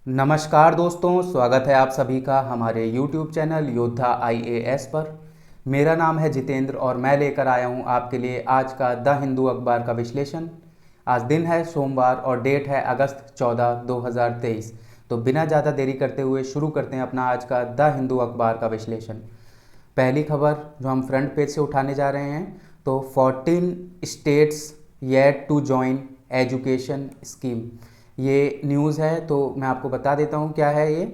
नमस्कार दोस्तों, स्वागत है आप सभी का हमारे YouTube चैनल योद्धा IAS पर। मेरा नाम है जितेंद्र और मैं लेकर आया हूं आपके लिए आज का द हिंदू अखबार का विश्लेषण। आज दिन है सोमवार और डेट है अगस्त 14, 2023। तो बिना ज़्यादा देरी करते हुए शुरू करते हैं अपना आज का द हिंदू अखबार का विश्लेषण। पहली खबर जो हम फ्रंट पेज से उठाने जा रहे हैं, तो 14 states yet to join education scheme, ये न्यूज़ है। तो मैं आपको बता देता हूँ क्या है ये,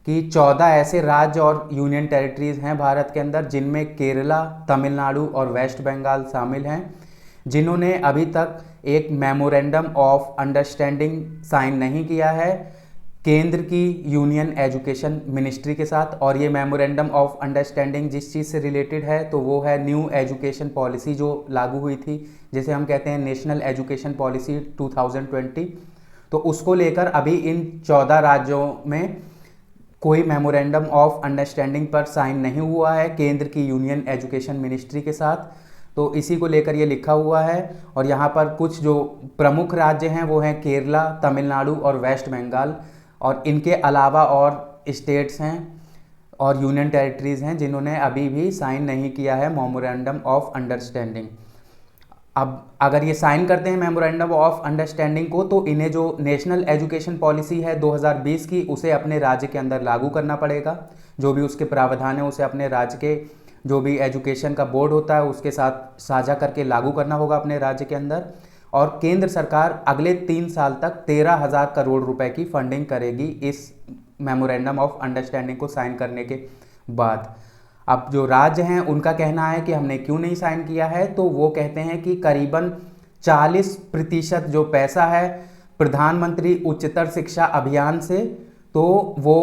कि 14 ऐसे राज्य और यूनियन टेरिटरीज हैं भारत के अंदर जिनमें केरला, तमिलनाडु और वेस्ट बंगाल शामिल हैं, जिन्होंने अभी तक एक मेमोरेंडम ऑफ अंडरस्टैंडिंग साइन नहीं किया है केंद्र की यूनियन एजुकेशन मिनिस्ट्री के साथ। और ये मेमोरेंडम ऑफ अंडरस्टैंडिंग जिस चीज़ से रिलेटेड है तो वो है न्यू एजुकेशन पॉलिसी जो लागू हुई थी, जिसे हम कहते हैं नेशनल एजुकेशन पॉलिसी 2020। तो उसको लेकर अभी इन 14 राज्यों में कोई मेमोरेंडम ऑफ अंडरस्टैंडिंग पर साइन नहीं हुआ है केंद्र की यूनियन एजुकेशन मिनिस्ट्री के साथ। तो इसी को लेकर ये लिखा हुआ है। और यहाँ पर कुछ जो प्रमुख राज्य हैं वो हैं केरला, तमिलनाडु और वेस्ट बंगाल। और इनके अलावा और स्टेट्स हैं और यूनियन टेरिटरीज हैं जिन्होंने अभी भी साइन नहीं किया है मेमोरेंडम ऑफ अंडरस्टैंडिंग। अब अगर ये साइन करते हैं मेमोरेंडम ऑफ अंडरस्टैंडिंग को, तो इन्हें जो नेशनल एजुकेशन पॉलिसी है 2020 की, उसे अपने राज्य के अंदर लागू करना पड़ेगा। जो भी उसके प्रावधान है उसे अपने राज्य के जो भी एजुकेशन का बोर्ड होता है उसके साथ साझा करके लागू करना होगा अपने राज्य के अंदर। और केंद्र सरकार अगले 3 साल तक 13,000 करोड़ रुपए की फंडिंग करेगी इस मेमोरेंडम ऑफ अंडरस्टैंडिंग को साइन करने के बाद। अब जो राज्य हैं उनका कहना है कि हमने क्यों नहीं साइन किया है, तो वो कहते हैं कि करीबन 40% जो पैसा है प्रधानमंत्री उच्चतर शिक्षा अभियान से, तो वो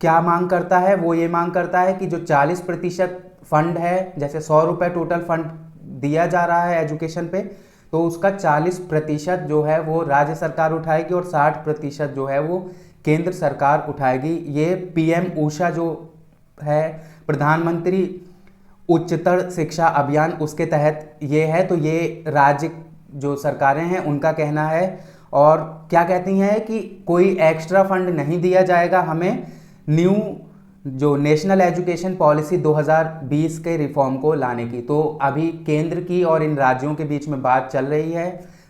क्या मांग करता है, वो ये मांग करता है कि जो 40% फंड है, जैसे 100 रुपये टोटल फंड दिया जा रहा है एजुकेशन पे, तो उसका 40% जो है वो राज्य सरकार उठाएगी और 60% जो है वो केंद्र सरकार उठाएगी। ये PM ऊषा जो है प्रधानमंत्री उच्चतर शिक्षा अभियान, उसके तहत ये है। तो ये राज्य जो सरकारें हैं उनका कहना है। और क्या कहती हैं कि कोई एक्स्ट्रा फंड नहीं दिया जाएगा हमें न्यू जो नेशनल एजुकेशन पॉलिसी 2020 के रिफॉर्म को लाने की। तो अभी केंद्र की और इन राज्यों के बीच में बात चल रही है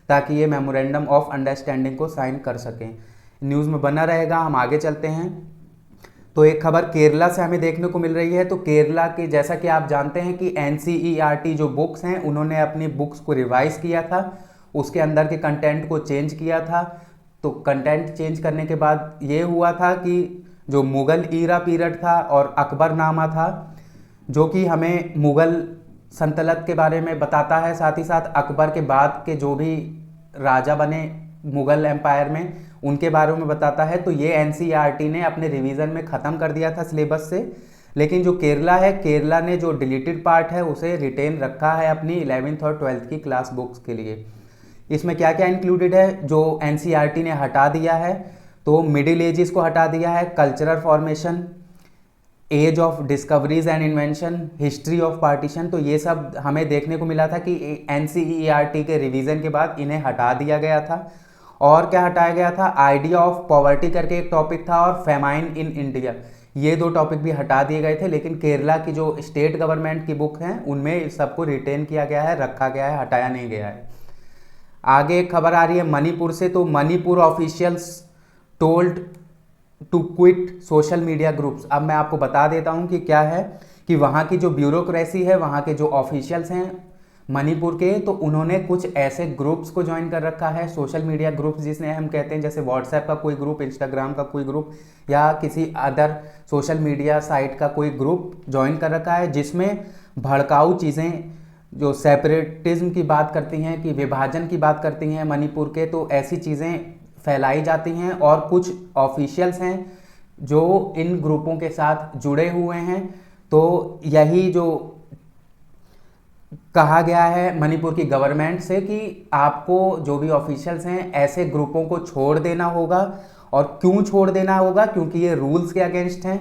ताकि ये मेमोरेंडम ऑफ अंडरस्टैंडिंग को साइन कर सकें। न्यूज़ में बना रहेगा। हम आगे चलते हैं। तो एक खबर केरला से हमें देखने को मिल रही है। तो केरला के, जैसा कि आप जानते हैं कि NCERT जो बुक्स हैं उन्होंने अपनी बुक्स को रिवाइज किया था, उसके अंदर के कंटेंट को चेंज किया था। तो कंटेंट चेंज करने के बाद ये हुआ था कि जो मुग़ल ईरा पीरियड था और अकबरनामा था, जो कि हमें मुग़ल सल्तनत के बारे में बताता है, साथ ही साथ अकबर के बाद के जो भी राजा बने मुग़ल एम्पायर में उनके बारे में बताता है। तो ये NCERT ने अपने रिवीजन में ख़त्म कर दिया था सिलेबस से। लेकिन जो केरला है, केरला ने जो डिलीटेड पार्ट है उसे रिटेन रखा है अपनी 11th और 12th की क्लास बुक्स के लिए। इसमें क्या क्या इंक्लूडेड है जो NCERT ने हटा दिया है, तो मिडिल एजेस को हटा दिया है, cultural formation, age of discoveries and invention, history of partition. तो ये सब हमें देखने को मिला था कि NCERT के रिवीजन के बाद इन्हें हटा दिया गया था। और क्या हटाया गया था, आइडिया ऑफ पॉवर्टी करके एक टॉपिक था, और फेमाइन इन इंडिया, ये 2 टॉपिक भी हटा दिए गए थे। लेकिन केरला की जो स्टेट गवर्नमेंट की बुक हैं उनमें इस सबको रिटेन किया गया है, रखा गया है, हटाया नहीं गया है। आगे एक खबर आ रही है मणिपुर से। तो Manipur officials told to quit social media groups. अब मैं आपको बता देता हूं कि क्या है, कि वहाँ की जो ब्यूरोक्रेसी है, वहाँ के जो ऑफिशियल्स हैं मणिपुर के, तो उन्होंने कुछ ऐसे ग्रुप्स को ज्वाइन कर रखा है, सोशल मीडिया ग्रुप्स जिसने हम कहते हैं, जैसे व्हाट्सएप का कोई ग्रुप, इंस्टाग्राम का कोई ग्रुप, या किसी अदर सोशल मीडिया साइट का कोई ग्रुप ज्वाइन कर रखा है, जिसमें भड़काऊ चीज़ें जो सेपरेटिज्म की बात करती हैं, कि विभाजन की बात करती हैं मणिपुर के, तो ऐसी चीज़ें फैलाई जाती हैं। और कुछ ऑफिशियल्स हैं जो इन ग्रुपों के साथ जुड़े हुए हैं। तो यही जो कहा गया है मणिपुर की गवर्नमेंट से कि आपको जो भी ऑफिशियल्स हैं ऐसे ग्रुपों को छोड़ देना होगा। और क्यों छोड़ देना होगा, क्योंकि ये रूल्स के अगेंस्ट हैं।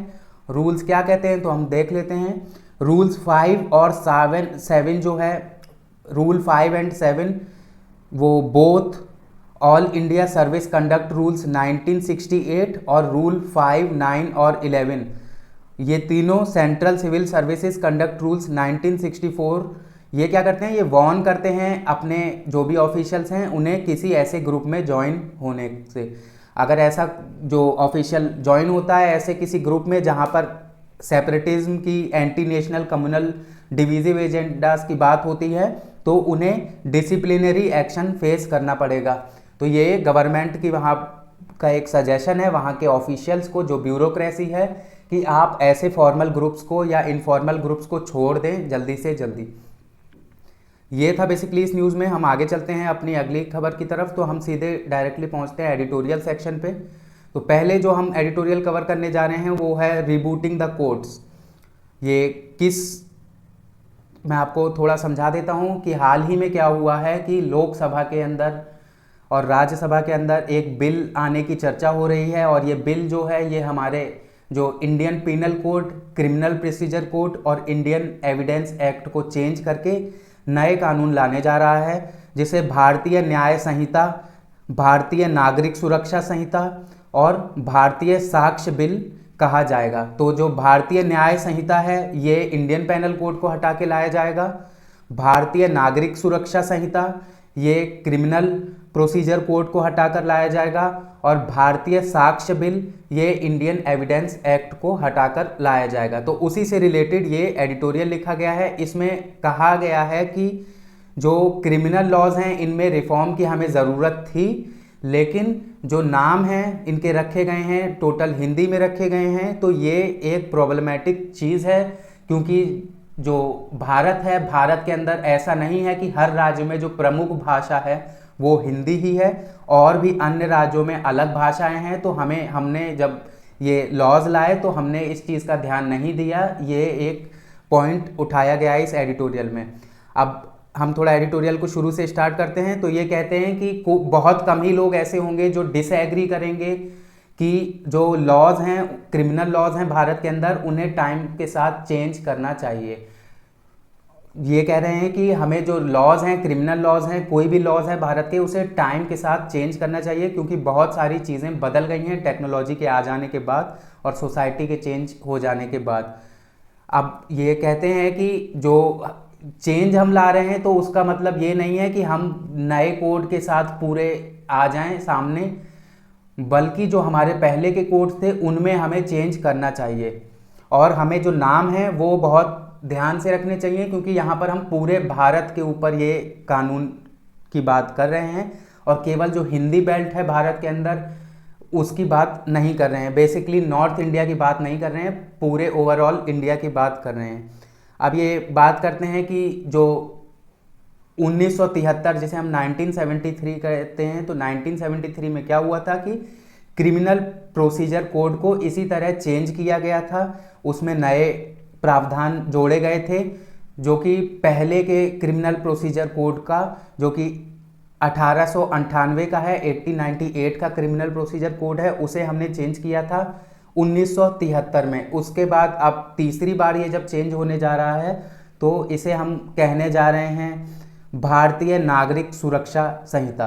रूल्स क्या कहते हैं तो हम देख लेते हैं। रूल्स 5 और 7 जो है, रूल 5 एंड 7 वो both all India service conduct rules 1968 और रूल 5, 9 और 11, ये तीनों central civil services conduct rules 1964, ये क्या करते हैं, ये वार्न करते हैं अपने जो भी ऑफिशियल्स हैं उन्हें किसी ऐसे ग्रुप में ज्वाइन होने से। अगर ऐसा जो ऑफिशियल ज्वाइन होता है ऐसे किसी ग्रुप में जहाँ पर सेपरेटिज्म की, एंटी नेशनल, कम्युनल, डिवीजिव एजेंडास की बात होती है, तो उन्हें डिसिप्लिनरी एक्शन फेस करना पड़ेगा। तो ये गवर्नमेंट की वहाँ का एक सजेशन है वहाँ के ऑफिशियल्स को, जो ब्यूरोक्रेसी है, कि आप ऐसे फॉर्मल ग्रुप्स को या इनफॉर्मल ग्रुप्स को छोड़ दें जल्दी से जल्दी। ये था बेसिकली इस न्यूज़ में। हम आगे चलते हैं अपनी अगली खबर की तरफ। तो हम सीधे डायरेक्टली पहुंचते हैं एडिटोरियल सेक्शन पे। तो पहले जो हम एडिटोरियल कवर करने जा रहे हैं वो है रिबूटिंग द कोर्ट्स। ये किस, मैं आपको थोड़ा समझा देता हूँ कि हाल ही में क्या हुआ है कि लोकसभा के अंदर और राज्यसभा के अंदर एक बिल आने की चर्चा हो रही है, और ये बिल जो है ये हमारे जो Indian penal code, criminal procedure code और इंडियन एविडेंस एक्ट को चेंज करके नए कानून लाने जा रहा है, जिसे भारतीय न्याय संहिता, भारतीय नागरिक सुरक्षा संहिता और भारतीय साक्ष्य बिल कहा जाएगा। तो जो भारतीय न्याय संहिता है ये इंडियन पेनल कोड को हटा के लाया जाएगा, भारतीय नागरिक सुरक्षा संहिता ये क्रिमिनल प्रोसीजर कोड को हटाकर लाया जाएगा, और भारतीय साक्ष्य बिल ये इंडियन एविडेंस एक्ट को हटाकर लाया जाएगा। तो उसी से रिलेटेड ये एडिटोरियल लिखा गया है। इसमें कहा गया है कि जो क्रिमिनल लॉज हैं इनमें रिफॉर्म की हमें ज़रूरत थी, लेकिन जो नाम हैं इनके रखे गए हैं टोटल हिंदी में रखे गए हैं, तो ये एक प्रॉब्लमेटिक चीज़ है, क्योंकि जो भारत है, भारत के अंदर ऐसा नहीं है कि हर राज्य में जो प्रमुख भाषा है वो हिंदी ही है, और भी अन्य राज्यों में अलग भाषाएं हैं। तो हमने जब ये लॉज लाए तो हमने इस चीज़ का ध्यान नहीं दिया। ये एक पॉइंट उठाया गया है इस एडिटोरियल में। अब हम थोड़ा एडिटोरियल को शुरू से स्टार्ट करते हैं। तो ये कहते हैं कि बहुत कम ही लोग ऐसे होंगे जो डिसएग्री करेंगे कि जो लॉज हैं, क्रिमिनल लॉज हैं भारत के अंदर, उन्हें टाइम के साथ चेंज करना चाहिए। ये कह रहे हैं कि हमें जो लॉज हैं, क्रिमिनल लॉज हैं, कोई भी लॉज है भारत के, उसे टाइम के साथ चेंज करना चाहिए, क्योंकि बहुत सारी चीज़ें बदल गई हैं टेक्नोलॉजी के आ जाने के बाद और सोसाइटी के चेंज हो जाने के बाद। अब ये कहते हैं कि जो चेंज हम ला रहे हैं तो उसका मतलब ये नहीं है कि हम नए कोड के साथ पूरे आ जाएं सामने, बल्कि जो हमारे पहले के कोड थे उनमें हमें चेंज करना चाहिए। और हमें जो नाम है वो बहुत ध्यान से रखने चाहिए, क्योंकि यहाँ पर हम पूरे भारत के ऊपर ये कानून की बात कर रहे हैं, और केवल जो हिंदी बेल्ट है भारत के अंदर उसकी बात नहीं कर रहे हैं। बेसिकली नॉर्थ इंडिया की बात नहीं कर रहे हैं, पूरे ओवरऑल इंडिया की बात कर रहे हैं। अब ये बात करते हैं कि जो 1973, जिसे हम 1973 कहते हैं, तो 1973 में क्या हुआ था कि क्रिमिनल प्रोसीजर कोड को इसी तरह चेंज किया गया था। उसमें नए प्रावधान जोड़े गए थे, जो कि पहले के क्रिमिनल प्रोसीजर कोड का, जो कि 1898 का है, 1898 का क्रिमिनल प्रोसीजर कोड है, उसे हमने चेंज किया था 1973 में। उसके बाद अब तीसरी बार ये जब चेंज होने जा रहा है तो इसे हम कहने जा रहे हैं भारतीय नागरिक सुरक्षा संहिता।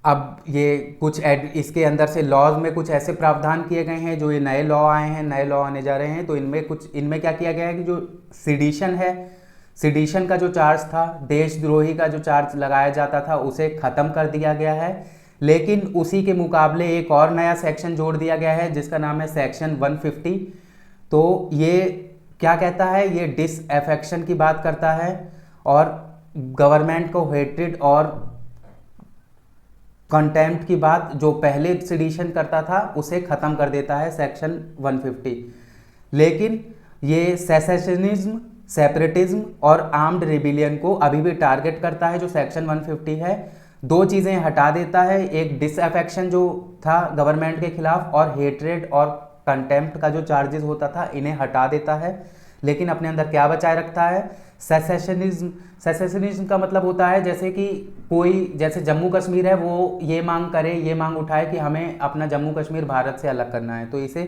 अब ये कुछ इसके अंदर से लॉज में कुछ ऐसे प्रावधान किए गए हैं, जो ये नए लॉ आए हैं, नए लॉ आने जा रहे हैं। तो इनमें क्या किया गया है कि जो सिडिशन है, सिडिशन का जो चार्ज था, देशद्रोही का जो चार्ज लगाया जाता था, उसे ख़त्म कर दिया गया है। लेकिन उसी के मुकाबले एक और नया सेक्शन जोड़ दिया गया है जिसका नाम है सेक्शन 150। तो ये क्या कहता है, ये डिसअफेक्शन की बात करता है और गवर्नमेंट को हेट्रेड और कंटेम्प्ट की बात जो पहले सिडिशन करता था उसे ख़त्म कर देता है सेक्शन 150। लेकिन ये सेसेशनिज्म, सेपरेटिज्म और आर्म्ड रिबिलियन को अभी भी टारगेट करता है। जो सेक्शन 150 है, दो चीज़ें हटा देता है, एक डिसअफेक्शन जो था गवर्नमेंट के खिलाफ, और हेट्रेड और कंटेम्प्ट का जो चार्जेस होता था इन्हें हटा देता है। लेकिन अपने अंदर क्या बचाए रखता है, सेसेशनिज्म। सेसेशनिज्म का मतलब होता है जैसे कि कोई, जैसे जम्मू कश्मीर है, वो ये मांग करे, ये मांग उठाए कि हमें अपना जम्मू कश्मीर भारत से अलग करना है, तो इसे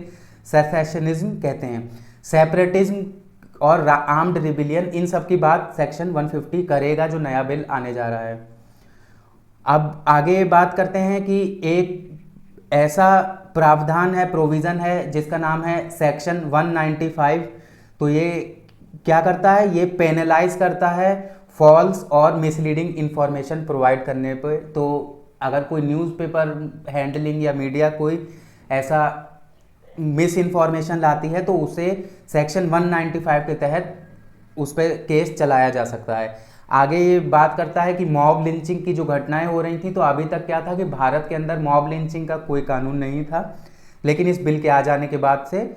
सेसेशनिज्म कहते हैं। सेपरेटिज्म और आर्म्ड रिबिलियन, इन सब की बात सेक्शन 150 करेगा जो नया बिल आने जा रहा है। अब आगे बात करते हैं कि एक ऐसा प्रावधान है, प्रोविज़न है, जिसका नाम है सेक्शन 195। तो ये क्या करता है, ये पेनलाइज करता है फॉल्स और मिसलीडिंग इंफॉर्मेशन प्रोवाइड करने पे। तो अगर कोई न्यूज़पेपर हैंडलिंग या मीडिया कोई ऐसा मिस इन्फॉर्मेशन लाती है तो उसे सेक्शन 195 के तहत उस पर केस चलाया जा सकता है। आगे ये बात करता है कि मॉब लिंचिंग की जो घटनाएं हो रही थी, तो अभी तक क्या था कि भारत के अंदर मॉब लिंचिंग का कोई कानून नहीं था, लेकिन इस बिल के आ जाने के बाद से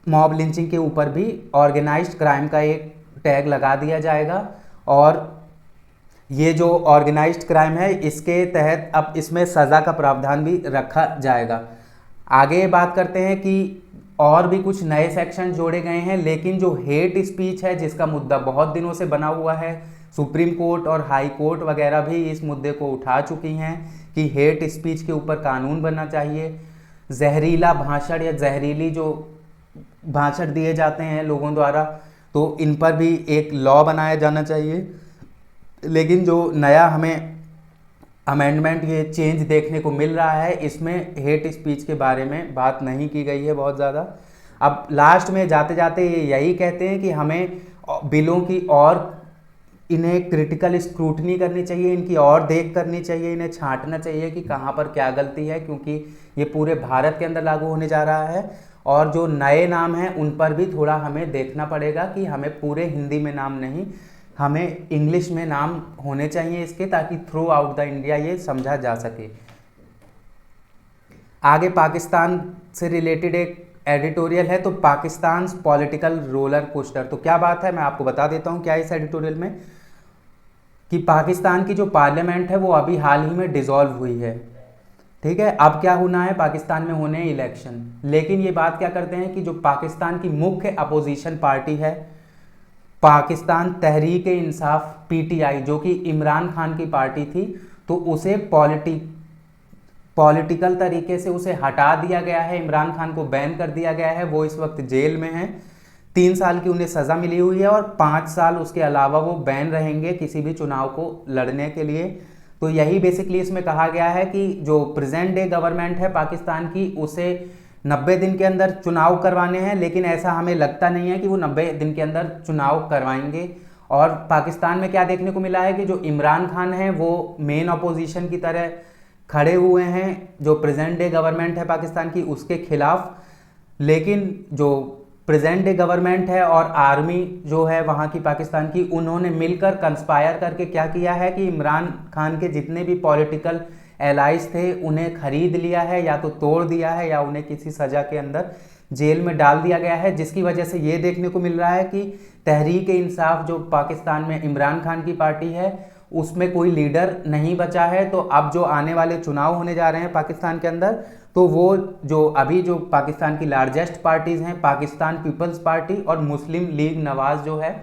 मॉब लिंचिंग के ऊपर भी ऑर्गेनाइज्ड क्राइम का एक टैग लगा दिया जाएगा। और ये जो ऑर्गेनाइज्ड क्राइम है, इसके तहत अब इसमें सज़ा का प्रावधान भी रखा जाएगा। आगे बात करते हैं कि और भी कुछ नए सेक्शन जोड़े गए हैं, लेकिन जो हेट स्पीच है, जिसका मुद्दा बहुत दिनों से बना हुआ है, सुप्रीम कोर्ट और हाई कोर्ट वगैरह भी इस मुद्दे को उठा चुकी हैं कि हेट स्पीच के ऊपर कानून बनना चाहिए। जहरीला भाषण या जहरीली जो भाषण दिए जाते हैं लोगों द्वारा, तो इन पर भी एक लॉ बनाया जाना चाहिए। लेकिन जो नया हमें अमेंडमेंट, ये चेंज देखने को मिल रहा है, इसमें हेट स्पीच के बारे में बात नहीं की गई है बहुत ज़्यादा। अब लास्ट में जाते जाते ये यही कहते हैं कि हमें बिलों की और इन्हें क्रिटिकल स्क्रूटनी करनी चाहिए, इनकी और देख करनी चाहिए, इन्हें छांटना चाहिए कि कहाँ पर क्या गलती है, क्योंकि ये पूरे भारत के अंदर लागू होने जा रहा है। और जो नए नाम हैं उन पर भी थोड़ा हमें देखना पड़ेगा कि हमें पूरे हिंदी में नाम नहीं, हमें इंग्लिश में नाम होने चाहिए इसके, ताकि थ्रू आउट द इंडिया ये समझा जा सके। आगे पाकिस्तान से रिलेटेड एक एडिटोरियल है, तो पाकिस्तान पॉलिटिकल रोलर कोस्टर। तो क्या बात है, मैं आपको बता देता हूँ क्या इस एडिटोरियल में, कि पाकिस्तान की जो पार्लियामेंट है वो अभी हाल ही में डिसॉल्व हुई है, ठीक है। अब क्या होना है, पाकिस्तान में होने हैं इलेक्शन। लेकिन ये बात क्या करते हैं कि जो पाकिस्तान की मुख्य अपोजिशन पार्टी है, पाकिस्तान तहरीक इंसाफ पीटीआई, जो कि इमरान खान की पार्टी थी, तो उसे पॉलिटिकल तरीके से उसे हटा दिया गया है, इमरान खान को बैन कर दिया गया है। वो इस वक्त जेल में है, 3 साल की उन्हें सज़ा मिली हुई है और 5 साल उसके अलावा वो बैन रहेंगे किसी भी चुनाव को लड़ने के लिए। तो यही बेसिकली इसमें कहा गया है कि जो प्रेजेंट डे गवर्नमेंट है पाकिस्तान की, उसे 90 दिन के अंदर चुनाव करवाने हैं, लेकिन ऐसा हमें लगता नहीं है कि वो 90 दिन के अंदर चुनाव करवाएंगे। और पाकिस्तान में क्या देखने को मिला है कि जो इमरान खान है वो मेन अपोजिशन की तरह खड़े हुए हैं जो प्रेजेंट डे गवर्नमेंट है पाकिस्तान की, उसके खिलाफ। लेकिन जो प्रेजेंट डे गवर्नमेंट है और आर्मी जो है वहाँ की पाकिस्तान की, उन्होंने मिलकर कंस्पायर करके क्या किया है कि इमरान खान के जितने भी पॉलिटिकल एलाइज थे उन्हें खरीद लिया है, या तो तोड़ दिया है या उन्हें किसी सज़ा के अंदर जेल में डाल दिया गया है। जिसकी वजह से ये देखने को मिल रहा है कि तहरीक इंसाफ जो पाकिस्तान में इमरान खान की पार्टी है, उसमें कोई लीडर नहीं बचा है। तो अब जो आने वाले चुनाव होने जा रहे हैं पाकिस्तान के अंदर, तो वो जो अभी जो पाकिस्तान की लार्जेस्ट पार्टीज़ हैं, पाकिस्तान पीपल्स पार्टी और मुस्लिम लीग नवाज़ जो है,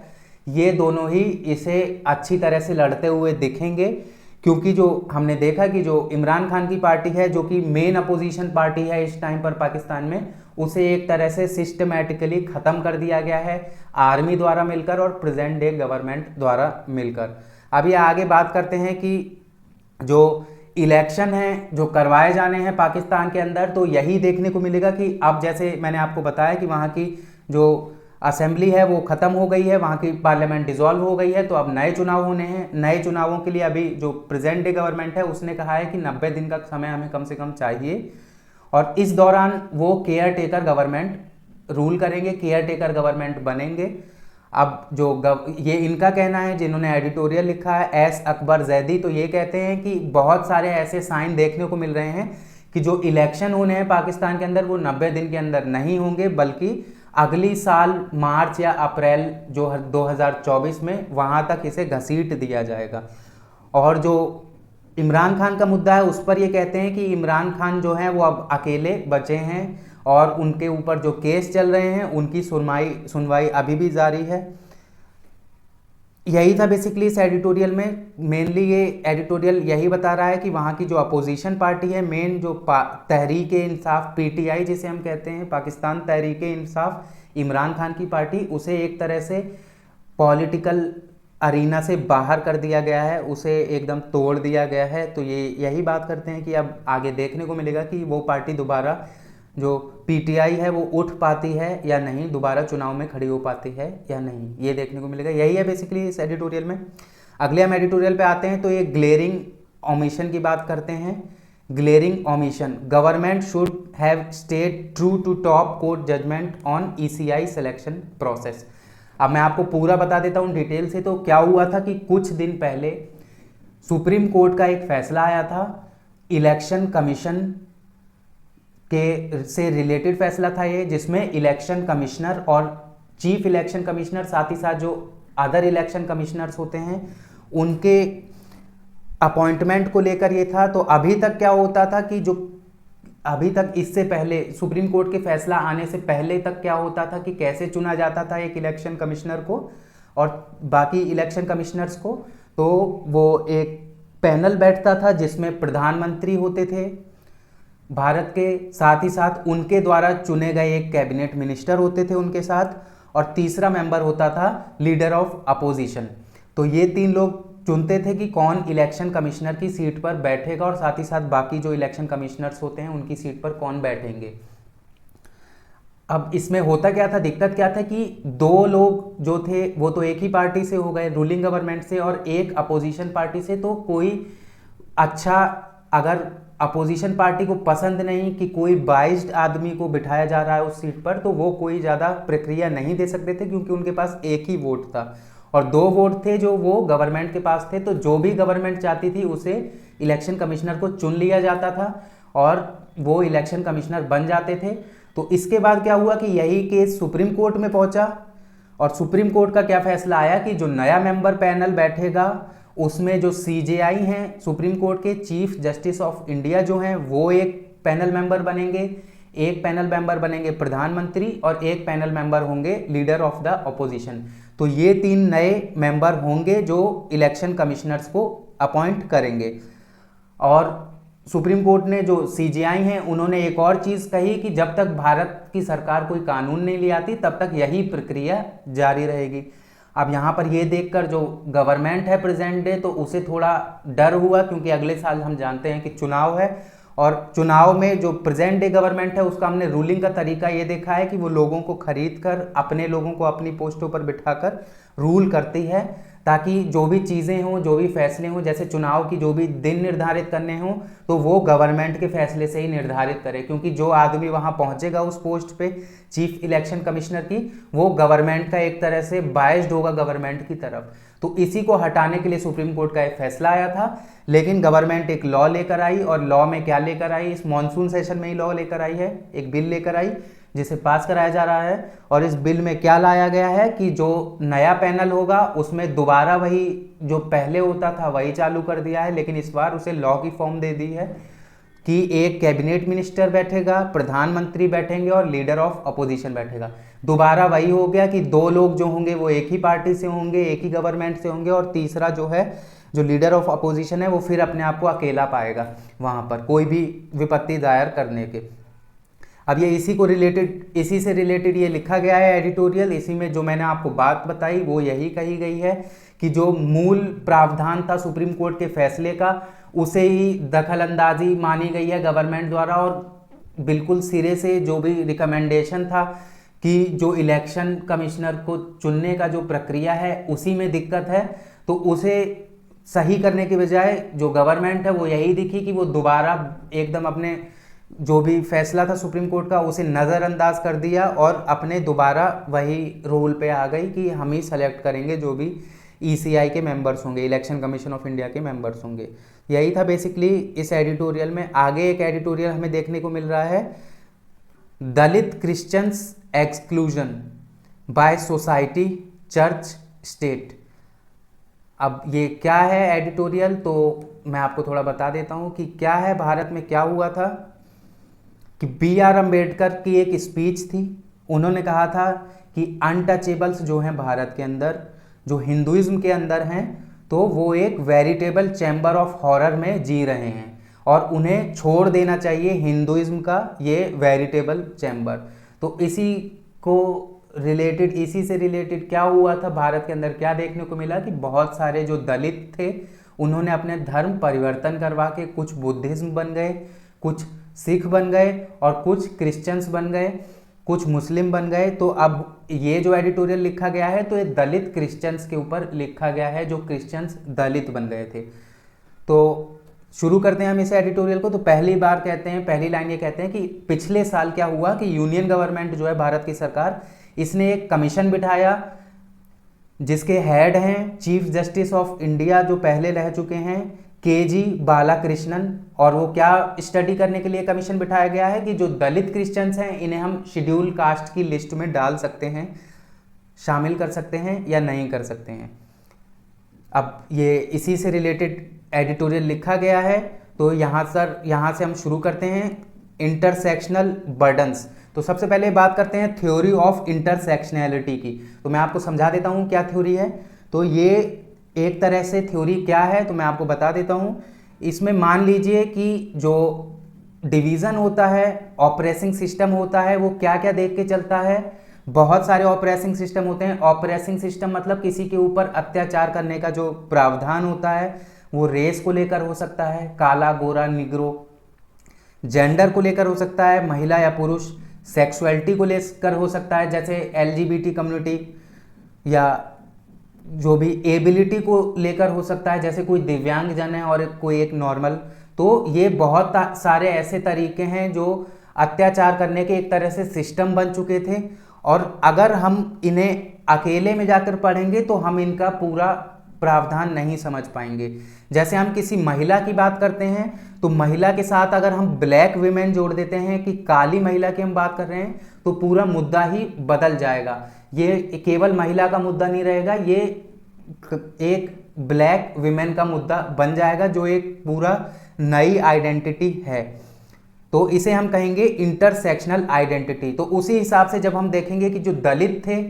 ये दोनों ही इसे अच्छी तरह से लड़ते हुए दिखेंगे। क्योंकि जो हमने देखा कि जो इमरान खान की पार्टी है, जो कि मेन अपोजिशन पार्टी है इस टाइम पर पाकिस्तान में, उसे एक तरह से सिस्टमैटिकली ख़त्म कर दिया गया है आर्मी द्वारा मिलकर और प्रेजेंट डे गवर्नमेंट द्वारा मिलकर। अभी आगे बात करते हैं कि जो इलेक्शन है जो करवाए जाने हैं पाकिस्तान के अंदर, तो यही देखने को मिलेगा कि अब जैसे मैंने आपको बताया कि वहाँ की जो असेंबली है वो ख़त्म हो गई है, वहाँ की पार्लियामेंट डिसॉल्व हो गई है, तो अब नए चुनाव होने हैं। नए चुनावों के लिए अभी जो प्रेजेंट डे गवर्नमेंट है उसने कहा है कि 90 दिन का समय हमें कम से कम चाहिए, और इस दौरान वो केयर टेकर गवर्नमेंट रूल करेंगे, केयर टेकर गवर्नमेंट बनेंगे। अब जो ये इनका कहना है, जिन्होंने एडिटोरियल लिखा है एस अकबर जैदी, तो ये कहते हैं कि बहुत सारे ऐसे साइन देखने को मिल रहे हैं कि जो इलेक्शन होने हैं पाकिस्तान के अंदर वो 90 दिन के अंदर नहीं होंगे, बल्कि अगली साल मार्च या अप्रैल जो 2024 में वहाँ तक इसे घसीट दिया जाएगा। और जो इमरान खान का मुद्दा है उस पर ये कहते हैं कि इमरान खान जो हैं वो अब अकेले बचे हैं और उनके ऊपर जो केस चल रहे हैं उनकी सुनवाई अभी भी जारी है। यही था बेसिकली इस एडिटोरियल में। मेनली ये एडिटोरियल यही बता रहा है कि वहाँ की जो अपोजिशन पार्टी है, मेन जो तहरीक इंसाफ पीटीआई जिसे हम कहते हैं, पाकिस्तान तहरीक इंसाफ इमरान खान की पार्टी, उसे एक तरह से पॉलिटिकल अरीना से बाहर कर दिया गया है, उसे एकदम तोड़ दिया गया है। तो ये यही बात करते हैं कि अब आगे देखने को मिलेगा कि वो पार्टी दोबारा जो पीटीआई है वो उठ पाती है या नहीं, दोबारा चुनाव में खड़ी हो पाती है या नहीं, ये देखने को मिलेगा। यही है बेसिकली इस एडिटोरियल में। अगले हम एडिटोरियल पे आते हैं तो ये ग्लेरिंग ओमिशन की बात करते हैं। Glaring omission, government should have stayed true to top court judgment on ECI selection process. अब मैं आपको पूरा बता देता हूँ डिटेल से। तो क्या हुआ था कि कुछ दिन पहले सुप्रीम कोर्ट का एक फैसला आया था, इलेक्शन कमीशन के से रिलेटेड फैसला था ये, जिसमें इलेक्शन कमिश्नर और चीफ इलेक्शन कमिश्नर, साथ ही साथ जो अदर इलेक्शन कमिश्नर्स होते हैं, उनके अपॉइंटमेंट को लेकर ये था। तो अभी तक क्या होता था कि जो अभी तक इससे पहले सुप्रीम कोर्ट के फैसला आने से पहले तक क्या होता था कि कैसे चुना जाता था एक इलेक्शन कमिश्नर को और बाकी इलेक्शन कमिश्नर्स को। तो वो एक पैनल बैठता था जिसमें प्रधानमंत्री होते थे भारत के, साथ ही साथ उनके द्वारा चुने गए एक कैबिनेट मिनिस्टर होते थे उनके साथ, और तीसरा मेंबर होता था लीडर ऑफ अपोजिशन। तो ये तीन लोग चुनते थे कि कौन इलेक्शन कमिश्नर की सीट पर बैठेगा और साथ ही साथ बाकी जो इलेक्शन कमिश्नर्स होते हैं उनकी सीट पर कौन बैठेंगे। अब इसमें होता क्या था, दिक्कत क्या था कि दो लोग जो थे वो तो एक ही पार्टी से हो गए, रूलिंग गवर्नमेंट से, और एक अपोजिशन पार्टी से। तो कोई अच्छा, अगर अपोजिशन पार्टी को पसंद नहीं कि कोई बाइज्ड आदमी को बिठाया जा रहा है उस सीट पर, तो वो कोई ज़्यादा प्रक्रिया नहीं दे सकते थे क्योंकि उनके पास एक ही वोट था और दो वोट थे जो वो गवर्नमेंट के पास थे। तो जो भी गवर्नमेंट चाहती थी उसे इलेक्शन कमिश्नर को चुन लिया जाता था और वो इलेक्शन कमिश्नर बन जाते थे। तो इसके बाद क्या हुआ कि यही केस सुप्रीम कोर्ट में पहुंचा और सुप्रीम कोर्ट का क्या फैसला आया कि जो नया मेंबर पैनल बैठेगा उसमें जो सीजेआई हैं, सुप्रीम कोर्ट के चीफ जस्टिस ऑफ इंडिया जो हैं, वो एक पैनल मेंबर बनेंगे, एक पैनल मेंबर बनेंगे प्रधानमंत्री और एक पैनल मेंबर होंगे लीडर ऑफ द अपोजिशन। तो ये तीन नए मेंबर होंगे जो इलेक्शन कमिश्नर्स को अपॉइंट करेंगे। और सुप्रीम कोर्ट ने जो सीजेआई हैं उन्होंने एक और चीज़ कही कि जब तक भारत की सरकार कोई कानून नहीं ले आती तब तक यही प्रक्रिया जारी रहेगी। अब यहाँ पर ये देखकर जो गवर्नमेंट है प्रेजेंट डे, तो उसे थोड़ा डर हुआ क्योंकि अगले साल हम जानते हैं कि चुनाव है और चुनाव में जो प्रेजेंट डे गवर्नमेंट है उसका हमने रूलिंग का तरीका ये देखा है कि वो लोगों को खरीद कर अपने लोगों को अपनी पोस्टों पर बिठाकर रूल करती है, ताकि जो भी चीज़ें हों, जो भी फैसले हों, जैसे चुनाव की जो भी दिन निर्धारित करने हों तो वो गवर्नमेंट के फैसले से ही निर्धारित करे, क्योंकि जो आदमी वहाँ पहुँचेगा उस पोस्ट पे चीफ इलेक्शन कमिश्नर की, वो गवर्नमेंट का एक तरह से बायस्ड होगा गवर्नमेंट की तरफ। तो इसी को हटाने के लिए सुप्रीम कोर्ट का एक फैसला आया था, लेकिन गवर्नमेंट एक लॉ लेकर आई और लॉ में क्या लेकर आई, इस मॉनसून सेशन में ही लॉ लेकर आई है, एक बिल लेकर आई जिसे पास कराया जा रहा है। और इस बिल में क्या लाया गया है कि जो नया पैनल होगा उसमें दोबारा वही जो पहले होता था वही चालू कर दिया है, लेकिन इस बार उसे लॉ की फॉर्म दे दी है कि एक कैबिनेट मिनिस्टर बैठेगा, प्रधानमंत्री बैठेंगे और लीडर ऑफ अपोजिशन बैठेगा। दोबारा वही हो गया कि दो लोग जो होंगे वो एक ही पार्टी से होंगे, एक ही गवर्नमेंट से होंगे, और तीसरा जो है जो लीडर ऑफ अपोजिशन है वो फिर अपने आप को अकेला पाएगा वहाँ पर कोई भी विपत्ति दायर करने के। अब ये इसी से रिलेटेड ये लिखा गया है एडिटोरियल। इसी में जो मैंने आपको बात बताई वो यही कही गई है कि जो मूल प्रावधान था सुप्रीम कोर्ट के फैसले का उसे ही दखलंदाजी मानी गई है गवर्नमेंट द्वारा, और बिल्कुल सिरे से जो भी रिकमेंडेशन था कि जो इलेक्शन कमिश्नर को चुनने का जो प्रक्रिया है उसी में दिक्कत है, तो उसे सही करने के बजाय जो गवर्नमेंट है वो यही दिखी कि वो दोबारा एकदम अपने जो भी फैसला था सुप्रीम कोर्ट का उसे नज़रअंदाज कर दिया और अपने दोबारा वही रोल पे आ गई कि हम ही सेलेक्ट करेंगे जो भी ईसीआई के मेंबर्स होंगे, इलेक्शन कमीशन ऑफ इंडिया के मेंबर्स होंगे। यही था बेसिकली इस एडिटोरियल में। आगे एक एडिटोरियल हमें देखने को मिल रहा है, Dalit Christians exclusion by society church state. अब ये क्या है एडिटोरियल, तो मैं आपको थोड़ा बता देता हूँ कि क्या है। भारत में क्या हुआ था कि बी.आर. अम्बेडकर की एक स्पीच थी, उन्होंने कहा था कि अनटचेबल्स जो हैं भारत के अंदर, जो हिंदुइज्म के अंदर हैं, तो वो एक वेरिटेबल चैम्बर ऑफ हॉरर में जी रहे हैं और उन्हें छोड़ देना चाहिए हिंदुइज्म का ये वेरिटेबल चैम्बर। तो इसी को रिलेटेड, इसी से रिलेटेड क्या हुआ था भारत के अंदर, क्या देखने को मिला कि बहुत सारे जो दलित थे उन्होंने अपने धर्म परिवर्तन करवा के कुछ बुद्धिज्म बन गए, कुछ सिख बन गए और कुछ क्रिश्चियंस बन गए, कुछ मुस्लिम बन गए। तो अब ये जो एडिटोरियल लिखा गया है तो ये दलित क्रिश्चियंस के ऊपर लिखा गया है, जो क्रिश्चियंस दलित बन गए थे। तो शुरू करते हैं हम इस एडिटोरियल को। तो पहली बार कहते हैं, पहली लाइन ये कहते हैं कि पिछले साल क्या हुआ कि यूनियन गवर्नमेंट जो है भारत की सरकार, इसने एक कमीशन बिठाया जिसके हेड हैं चीफ जस्टिस ऑफ इंडिया जो पहले रह चुके हैं के.जी. बालाकृष्णन। और वो क्या स्टडी करने के लिए कमीशन बिठाया गया है कि जो दलित क्रिश्चियंस हैं इन्हें हम शेड्यूल कास्ट की लिस्ट में डाल सकते हैं, शामिल कर सकते हैं या नहीं कर सकते हैं। अब ये इसी से रिलेटेड एडिटोरियल लिखा गया है। तो यहाँ से हम शुरू करते हैं इंटरसेक्शनल बर्डन्स। तो सबसे पहले बात करते हैं थ्योरी ऑफ इंटरसेक्शनैलिटी की। तो मैं आपको समझा देता हूँ क्या थ्योरी है। तो ये एक तरह से थ्योरी क्या है तो मैं आपको बता देता हूँ। इसमें मान लीजिए कि जो डिवीज़न होता है, ऑपरेटिंग सिस्टम होता है, वो क्या क्या देख के चलता है। बहुत सारे ऑपरेटिंग सिस्टम होते हैं। ऑपरेटिंग सिस्टम मतलब किसी के ऊपर अत्याचार करने का जो प्रावधान होता है वो रेस को लेकर हो सकता है, काला गोरा निग्रो, जेंडर को लेकर हो सकता है, महिला या पुरुष, सेक्सुअलिटी को लेकर हो सकता है जैसे LGBT कम्युनिटी, या जो भी एबिलिटी को लेकर हो सकता है जैसे कोई दिव्यांग जन है और कोई एक नॉर्मल। तो ये बहुत सारे ऐसे तरीके हैं जो अत्याचार करने के एक तरह से सिस्टम बन चुके थे, और अगर हम इन्हें अकेले में जाकर पढ़ेंगे तो हम इनका पूरा प्रावधान नहीं समझ पाएंगे। जैसे हम किसी महिला की बात करते हैं तो महिला के साथ अगर हम ब्लैक विमेन जोड़ देते हैं कि काली महिला की हम बात कर रहे हैं तो पूरा मुद्दा ही बदल जाएगा। ये केवल महिला का मुद्दा नहीं रहेगा, ये एक ब्लैक विमेन का मुद्दा बन जाएगा जो एक पूरा नई आइडेंटिटी है। तो इसे हम कहेंगे इंटरसेक्शनल आइडेंटिटी। तो उसी हिसाब से जब हम देखेंगे कि जो दलित थे,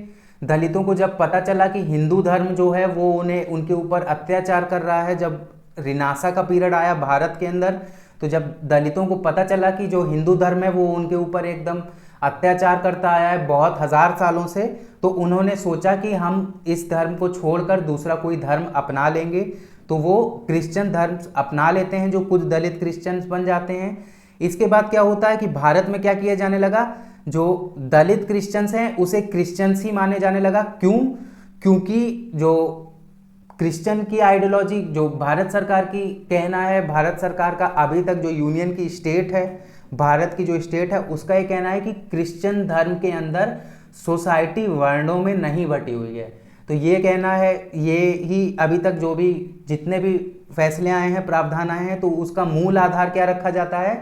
दलितों को जब पता चला कि हिंदू धर्म जो है वो उनके ऊपर अत्याचार कर रहा है, जब रिनासा का पीरियड आया भारत के अंदर, तो जब दलितों को पता चला कि जो हिंदू धर्म है वो उनके ऊपर एकदम अत्याचार करता आया है बहुत हजार सालों से, तो उन्होंने सोचा कि हम इस धर्म को छोड़कर दूसरा कोई धर्म अपना लेंगे। तो वो क्रिश्चियन धर्म अपना लेते हैं, जो कुछ दलित क्रिश्चियंस बन जाते हैं। इसके बाद क्या होता है कि भारत में क्या किया जाने लगा, जो दलित क्रिश्चियंस हैं उसे क्रिश्चियंस ही माने जाने लगा। क्यों? क्योंकि जो क्रिश्चियन की आइडियोलॉजी, जो भारत सरकार की कहना है, भारत सरकार का अभी तक जो यूनियन की स्टेट है, भारत की जो स्टेट है, उसका ये कहना है कि क्रिश्चियन धर्म के अंदर सोसाइटी वर्णों में नहीं बटी हुई है। तो ये कहना है, ये ही अभी तक जो भी जितने भी फैसले आए हैं, प्रावधान आए हैं, तो उसका मूल आधार क्या रखा जाता है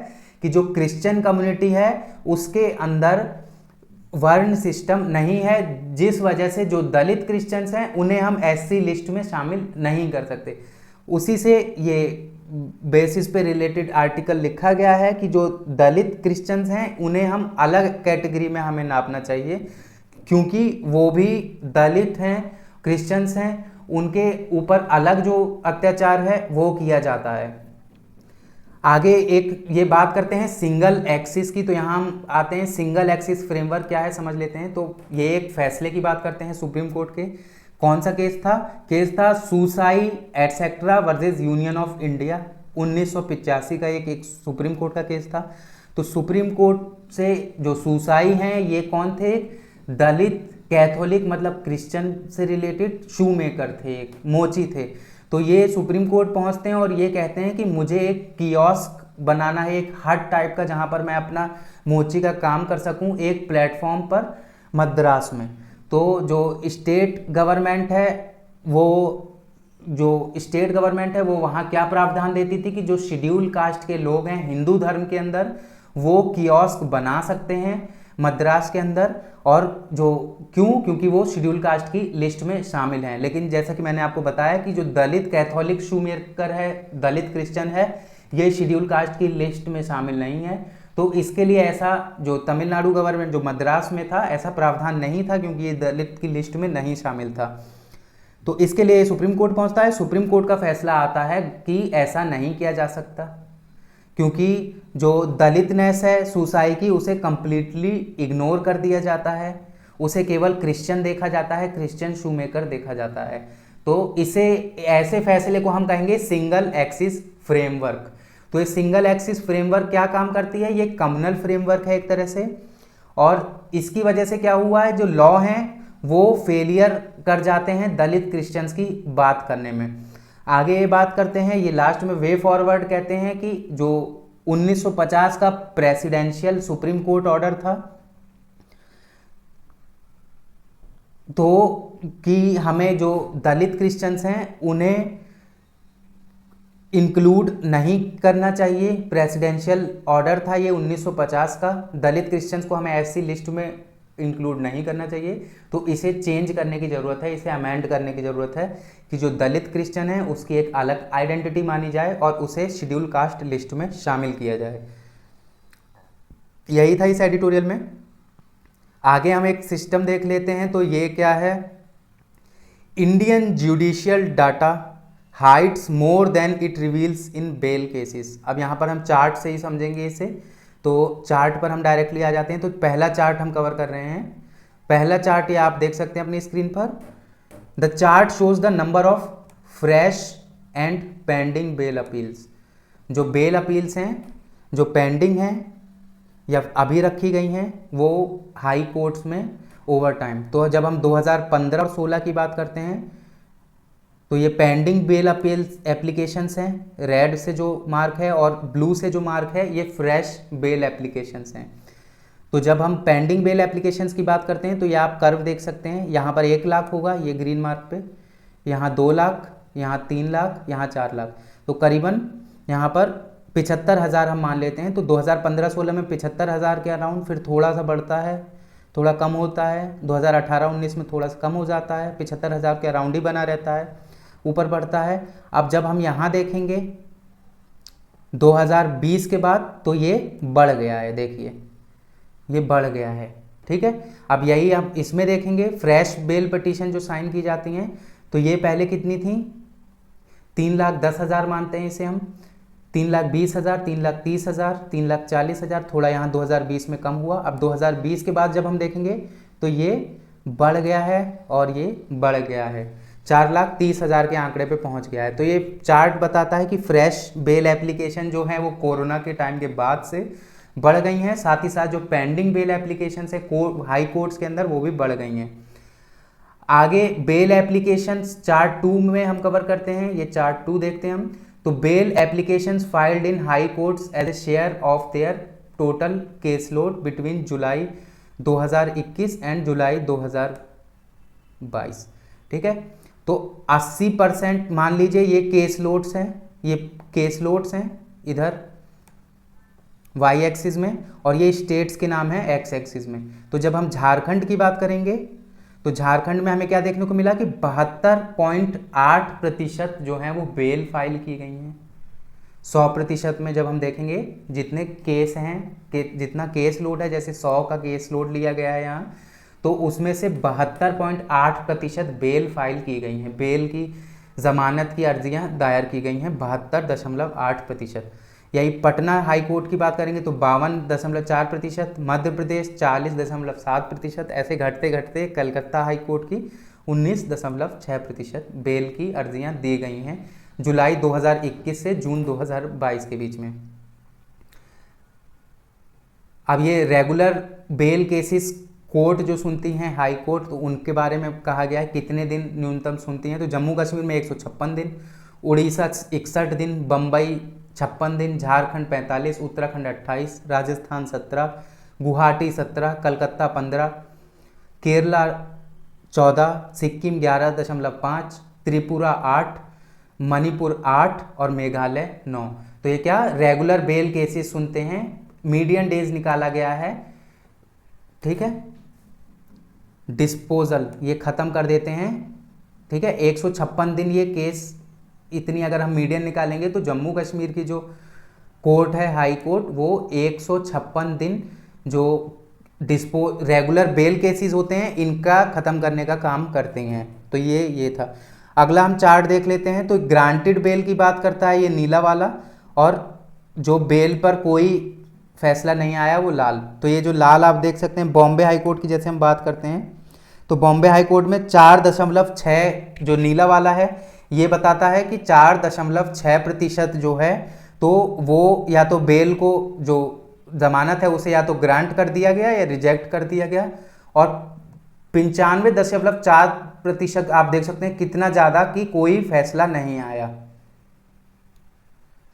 कि जो क्रिश्चियन कम्युनिटी है उसके अंदर वर्ण सिस्टम नहीं है, जिस वजह से जो दलित क्रिश्चियंस हैं उन्हें हम SC लिस्ट में शामिल नहीं कर सकते। उसी से ये बेसिस पे रिलेटेड आर्टिकल लिखा गया है कि जो दलित क्रिश्चियंस हैं उन्हें हम अलग कैटेगरी में हमें नापना चाहिए, क्योंकि वो भी दलित हैं, क्रिश्चियंस हैं, उनके ऊपर अलग जो अत्याचार है वो किया जाता है। आगे एक ये बात करते हैं सिंगल एक्सिस की। तो यहाँ हम आते हैं सिंगल एक्सिस फ्रेमवर्क क्या है समझ लेते हैं। तो ये एक फैसले की बात करते हैं सुप्रीम कोर्ट के। कौन सा केस था? केस था Soosai etcetera versus union of India, 1985 का एक सुप्रीम कोर्ट का केस था। तो सुप्रीम कोर्ट से जो सुसाई हैं ये कौन थे? दलित कैथोलिक मतलब क्रिश्चियन से रिलेटेड शू मेकर थे, एक मोची थे। तो ये सुप्रीम कोर्ट पहुंचते हैं और ये कहते हैं कि मुझे एक कियोस्क बनाना है, एक हट टाइप का, जहां पर मैं अपना मोची का काम कर सकूं एक प्लेटफॉर्म पर मद्रास में। तो जो स्टेट गवर्नमेंट है वो वहाँ क्या प्रावधान देती थी कि जो शेड्यूल कास्ट के लोग हैं हिंदू धर्म के अंदर वो कियोस्क बना सकते हैं मद्रास के अंदर। और जो क्योंकि वो शेड्यूल कास्ट की लिस्ट में शामिल हैं। लेकिन जैसा कि मैंने आपको बताया कि जो दलित कैथोलिक शू मेकर है, दलित क्रिश्चियन है, ये शेड्यूल कास्ट की लिस्ट में शामिल नहीं है। तो इसके लिए ऐसा जो तमिलनाडु गवर्नमेंट जो मद्रास में था ऐसा प्रावधान नहीं था, क्योंकि ये दलित की लिस्ट में नहीं शामिल था। तो इसके लिए सुप्रीम कोर्ट पहुंचता है। सुप्रीम कोर्ट का फैसला आता है कि ऐसा नहीं किया जा सकता, क्योंकि जो दलितनेस है सोसाइटी की उसे कंप्लीटली इग्नोर कर दिया जाता है, उसे केवल क्रिश्चियन देखा जाता है, क्रिश्चियन शूमेकर देखा जाता है। तो इसे ऐसे फैसले को हम कहेंगे सिंगल एक्सिस फ्रेमवर्क। तो ये सिंगल एक्सिस फ्रेमवर्क क्या काम करती है, ये कम्युनल फ्रेमवर्क है एक तरह से, और इसकी वजह से क्या हुआ है, जो लॉ हैं वो फेलियर कर जाते हैं दलित क्रिश्चियंस की बात करने में। आगे ये बात करते हैं, ये लास्ट में वे फॉरवर्ड कहते हैं कि जो 1950 का प्रेसिडेंशियल सुप्रीम कोर्ट ऑर्डर था, तो कि हमें जो दलित क्रिश्चियंस हैं उन्हें इंक्लूड नहीं करना चाहिए, प्रेसिडेंशियल ऑर्डर था ये 1950 का, दलित क्रिश्चियंस को हमें ऐसी लिस्ट में इंक्लूड नहीं करना चाहिए। तो इसे चेंज करने की ज़रूरत है, इसे अमेंड करने की ज़रूरत है कि जो दलित क्रिश्चियन है उसकी एक अलग आइडेंटिटी मानी जाए और उसे शेड्यूल कास्ट लिस्ट में शामिल किया जाए। यही था इस एडिटोरियल में। आगे हम एक सिस्टम देख लेते हैं, तो ये क्या है, Indian judicial data hides more than it reveals in bail cases. अब यहाँ पर हम चार्ट से ही समझेंगे इसे, तो चार्ट पर हम डायरेक्टली आ जाते हैं। तो पहला चार्ट हम कवर कर रहे हैं, पहला चार्ट ये आप देख सकते हैं अपनी स्क्रीन पर। The chart shows the number of fresh and pending bail appeals. जो बेल अपील्स हैं जो पेंडिंग हैं या अभी रखी गई हैं वो हाई कोर्ट्स में ओवर टाइम। तो जब हम 2015 और 16 की बात करते हैं तो ये पेंडिंग बेल अपील्स एप्लीकेशंस हैं, रेड से जो मार्क है, और ब्लू से जो मार्क है ये फ्रेश बेल एप्लीकेशंस हैं। तो जब हम पेंडिंग बेल एप्लीकेशंस की बात करते हैं तो ये आप कर्व देख सकते हैं, यहाँ पर 1 लाख होगा ये ग्रीन मार्क पे, यहाँ 2 लाख, यहाँ 3 लाख, यहाँ 4 लाख, तो करीबन यहाँ पर 75,000 हम मान लेते हैं। तो 2015-16 में 75,000 के अराउंड, फिर थोड़ा सा बढ़ता है, थोड़ा कम होता है, 2018-19 में थोड़ा सा कम हो जाता है, 75,000 के अराउंड ही बना रहता है, ऊपर बढ़ता है। अब जब हम यहाँ देखेंगे 2020 के बाद तो ये बढ़ गया है, देखिए ये बढ़ गया है, ठीक है। अब यही हम इसमें देखेंगे, फ्रेश बेल पिटीशन जो साइन की जाती हैं तो ये पहले कितनी थी, 3,10,000 मानते हैं इसे हम, 3,20,000, 3,30,000, 3,40,000, थोड़ा यहाँ 2020 में कम हुआ। अब 2020 के बाद जब हम देखेंगे तो ये बढ़ गया है और ये बढ़ गया है, 4,30,000 के आंकड़े पे पहुंच गया है। तो ये चार्ट बताता है कि फ्रेश बेल एप्लीकेशन जो है वो कोरोना के टाइम के बाद से बढ़ गई हैं, साथ ही साथ जो पेंडिंग बेल एप्लीकेशन है हाई कोर्ट्स के अंदर वो भी बढ़ गई हैं। आगे बेल एप्लीकेशंस चार्ट 2 में हम कवर करते हैं, ये चार्ट 2 देखते हैं हम। तो bail applications filed in high courts as a share of their total case load between July 2021 and July 2022, ठीक है। तो 80% मान लीजिए ये केस लोड्स हैं, ये केस लोड्स हैं इधर वाई एक्सिस में, और ये स्टेट्स के नाम है एक्स एक्सिस में। तो जब हम झारखंड की बात करेंगे तो झारखंड में हमें क्या देखने को मिला कि 72.8% जो है वो बेल फाइल की गई हैं। 100% में जब हम देखेंगे जितने केस हैं, जितना केस लोड है, जैसे 100 का केस लोड लिया गया है यहाँ, तो उसमें से 72.8% बेल फाइल की गई हैं, बेल की जमानत की अर्जियां दायर की गई हैं 72.8%। यही पटना हाई कोर्ट की बात करेंगे तो 52.4%, मध्य प्रदेश 40.7%, ऐसे घटते घटते कलकत्ता हाई कोर्ट की 19.6% बेल की अर्जियां दी गई हैं जुलाई 2021 से जून 2022 के बीच में। अब ये रेगुलर बेल केसेस कोर्ट जो सुनती हैं हाई कोर्ट, तो उनके बारे में कहा गया है कितने दिन न्यूनतम सुनती हैं। तो जम्मू कश्मीर में 156 दिन, उड़ीसा 61 दिन, बम्बई 56 दिन, झारखंड 45, उत्तराखंड 28, राजस्थान 17, गुवाहाटी 17, कलकत्ता 15, केरला 14, सिक्किम 11.5, त्रिपुरा 8, मणिपुर 8 और मेघालय 9। तो ये क्या रेगुलर बेल केसेस सुनते हैं, मीडियन डेज निकाला गया है, ठीक है। डिस्पोजल ये ख़त्म कर देते हैं, ठीक है। 156 दिन ये केस, इतनी अगर हम मीडियन निकालेंगे तो जम्मू कश्मीर की जो कोर्ट है हाई कोर्ट वो 156 दिन जो रेगुलर बेल केसेस होते हैं इनका ख़त्म करने का काम करते हैं। तो ये था। अगला हम चार्ट देख लेते हैं। तो ग्रांटेड बेल की बात करता है ये नीला वाला, और जो बेल पर कोई फैसला नहीं आया वो लाल। तो ये जो लाल आप देख सकते हैं बॉम्बे हाई कोर्ट की जैसे हम बात करते हैं तो बॉम्बे हाई कोर्ट में 4.6 जो नीला वाला है ये बताता है कि 4.6% जो है तो वो या तो बेल को जो जमानत है उसे या तो ग्रांट कर दिया गया या रिजेक्ट कर दिया गया। और 95.4% आप देख सकते हैं कितना ज़्यादा कि कोई फैसला नहीं आया।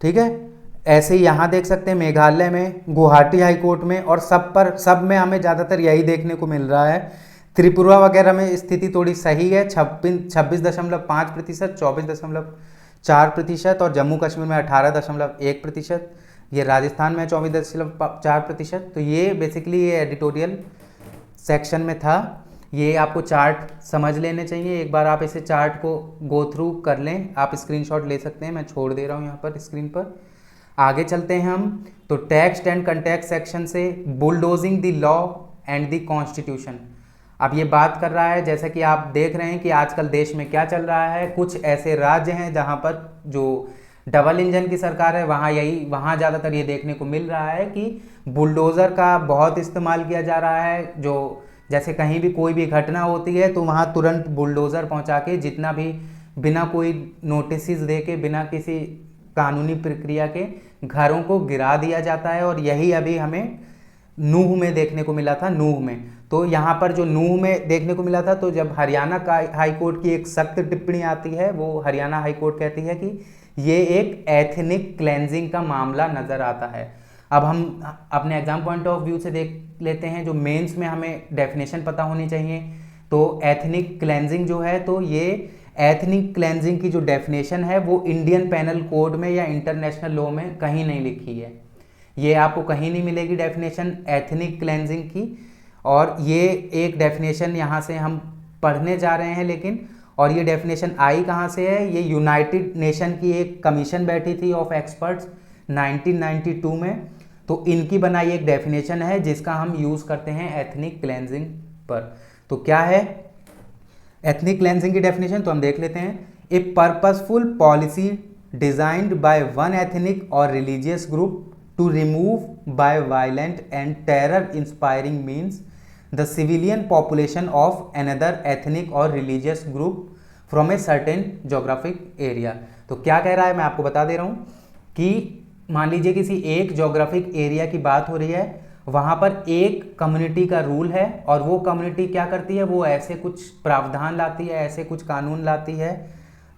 ठीक है, ऐसे ही यहाँ देख सकते हैं मेघालय में, गुवाहाटी हाई कोर्ट में, और सब में हमें ज़्यादातर यही देखने को मिल रहा है। त्रिपुरा वगैरह में स्थिति थोड़ी सही है, 26.5%, 24.4%, और जम्मू कश्मीर में 18.1%। ये राजस्थान में 24.4%। तो ये बेसिकली ये एडिटोरियल सेक्शन में था। ये आपको चार्ट समझ लेने चाहिए, एक बार आप इसे चार्ट को गो थ्रू कर लें, आप स्क्रीनशॉट ले सकते हैं, मैं छोड़ दे रहा हूँ यहाँ पर स्क्रीन पर। आगे चलते हैं हम, तो टेक्स्ट एंड कंटेक्स्ट सेक्शन से bulldozing the law and the constitution. अब ये बात कर रहा है, जैसा कि आप देख रहे हैं कि आजकल देश में क्या चल रहा है, कुछ ऐसे राज्य हैं जहाँ पर जो डबल इंजन की सरकार है वहाँ ज़्यादातर ये देखने को मिल रहा है कि बुलडोज़र का बहुत इस्तेमाल किया जा रहा है। जो जैसे कहीं भी कोई भी घटना होती है तो वहाँ तुरंत बुलडोज़र पहुँचा के जितना भी बिना कोई नोटिस दे के, बिना किसी कानूनी प्रक्रिया के घरों को गिरा दिया जाता है। और यही अभी हमें नूह में देखने को मिला था, नूह में। तो यहाँ पर जो नूह में देखने को मिला था, तो जब हरियाणा का हाई कोर्ट की एक सख्त टिप्पणी आती है, वो हरियाणा हाई कोर्ट कहती है कि ये एक एथनिक क्लेंजिंग का मामला नज़र आता है। अब हम अपने एग्जाम पॉइंट ऑफ व्यू से देख लेते हैं, जो मेंस में हमें डेफिनेशन पता होनी चाहिए। तो एथनिक क्लेंजिंग जो है, तो ये एथनिक क्लेंजिंग की जो डेफिनेशन है वो इंडियन पेनल कोड में या इंटरनेशनल लॉ में कहीं नहीं लिखी है। ये आपको कहीं नहीं मिलेगी डेफिनेशन एथनिक क्लेंजिंग की। और ये एक डेफिनेशन यहाँ से हम पढ़ने जा रहे हैं, लेकिन और ये डेफिनेशन आई कहाँ से है, ये यूनाइटेड नेशन की एक कमीशन बैठी थी ऑफ एक्सपर्ट्स 1992 में। तो इनकी बनाई एक डेफिनेशन है जिसका हम यूज़ करते हैं एथनिक क्लेंजिंग पर। तो क्या है एथनिक क्लेंजिंग की डेफिनेशन, तो हम देख लेते हैं। A purposeful policy designed by one ethnic or religious group to remove by violent and terror inspiring means the civilian population of another ethnic or religious group from a certain geographic area। तो क्या कह रहा है मैं आपको बता दे रहा हूँ कि मान लीजिए किसी एक जोग्राफिक एरिया की बात हो रही है, वहाँ पर एक कम्युनिटी का रूल है और वो कम्युनिटी क्या करती है, वो ऐसे कुछ प्रावधान लाती है, ऐसे कुछ कानून लाती है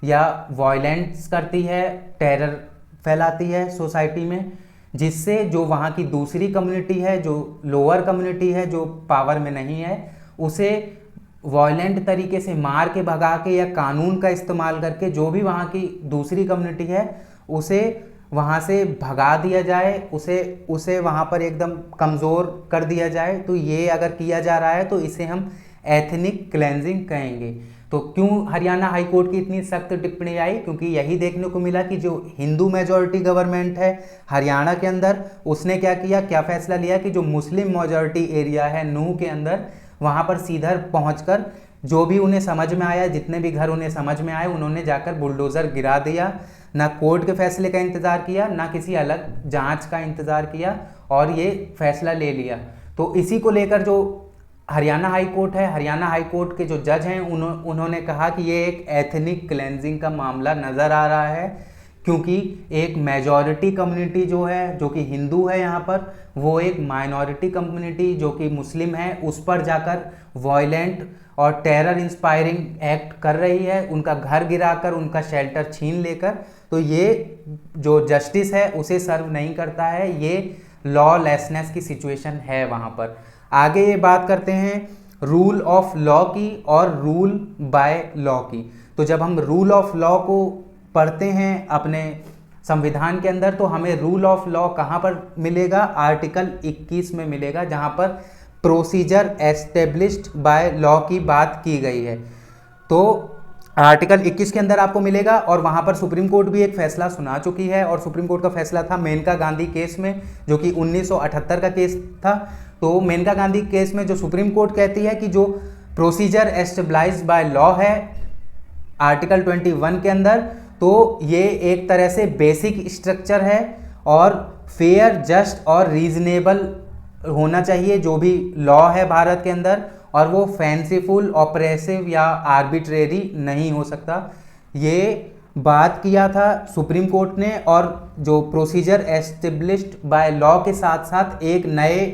या वायलेंस करती है, टेरर फैलाती है सोसाइटी में, जिससे जो वहाँ की दूसरी कम्युनिटी है, जो लोअर कम्युनिटी है, जो पावर में नहीं है, उसे वायलेंट तरीके से मार के भगा के या कानून का इस्तेमाल करके जो भी वहाँ की दूसरी कम्युनिटी है उसे वहाँ से भगा दिया जाए, उसे वहाँ पर एकदम कमज़ोर कर दिया जाए। तो ये अगर किया जा रहा है तो इसे हम एथनिक क्लेंजिंग कहेंगे। तो क्यों हरियाणा हाई कोर्ट की इतनी सख्त टिप्पणी आई, क्योंकि यही देखने को मिला कि जो हिंदू मेजॉरिटी गवर्नमेंट है हरियाणा के अंदर, उसने क्या किया, क्या फैसला लिया कि जो मुस्लिम मेजॉरिटी एरिया है नूह के अंदर, वहाँ पर सीधा पहुँचकर जो भी उन्हें समझ में आया, जितने भी घर उन्हें समझ में आए, उन्होंने जाकर बुलडोज़र गिरा दिया। ना कोर्ट के फैसले का इंतज़ार किया, ना किसी अलग जांच का इंतज़ार किया, और ये फैसला ले लिया। तो इसी को लेकर जो हरियाणा हाई कोर्ट है, हरियाणा हाई कोर्ट के जो जज हैं उन्होंने कहा कि ये एक एथनिक क्लेंजिंग का मामला नज़र आ रहा है, क्योंकि एक मेजॉरिटी कम्युनिटी जो है, जो कि हिंदू है यहाँ पर, वो एक माइनॉरिटी कम्युनिटी जो कि मुस्लिम है उस पर जाकर वायलेंट और टेरर इंस्पायरिंग एक्ट कर रही है, उनका घर गिराकर, उनका शेल्टर छीन लेकर। तो ये जो जस्टिस है उसे सर्व नहीं करता है, ये लॉलेसनेस की सिचुएशन है वहाँ पर। आगे ये बात करते हैं रूल ऑफ लॉ की और रूल बाय लॉ की। तो जब हम रूल ऑफ लॉ को पढ़ते हैं अपने संविधान के अंदर, तो हमें रूल ऑफ लॉ कहाँ पर मिलेगा, आर्टिकल 21 में मिलेगा, जहाँ पर प्रोसीजर एस्टेब्लिश्ड बाय लॉ की बात की गई है। तो आर्टिकल 21 के अंदर आपको मिलेगा, और वहाँ पर सुप्रीम कोर्ट भी एक फैसला सुना चुकी है, और सुप्रीम कोर्ट का फैसला था मेनका गांधी केस में, जो कि 1978 का केस था। तो मेनका गांधी केस में जो सुप्रीम कोर्ट कहती है कि जो प्रोसीजर एस्टेब्लिश्ड बाय लॉ है आर्टिकल 21 के अंदर, तो ये एक तरह से बेसिक स्ट्रक्चर है और फेयर, जस्ट और रीजनेबल होना चाहिए जो भी लॉ है भारत के अंदर, और वो फैंसीफुल, ऑपरेसिव या आर्बिट्रेरी नहीं हो सकता। ये बात किया था सुप्रीम कोर्ट ने, और जो प्रोसीजर एस्टेब्लिश्ड बाय लॉ के साथ साथ एक नए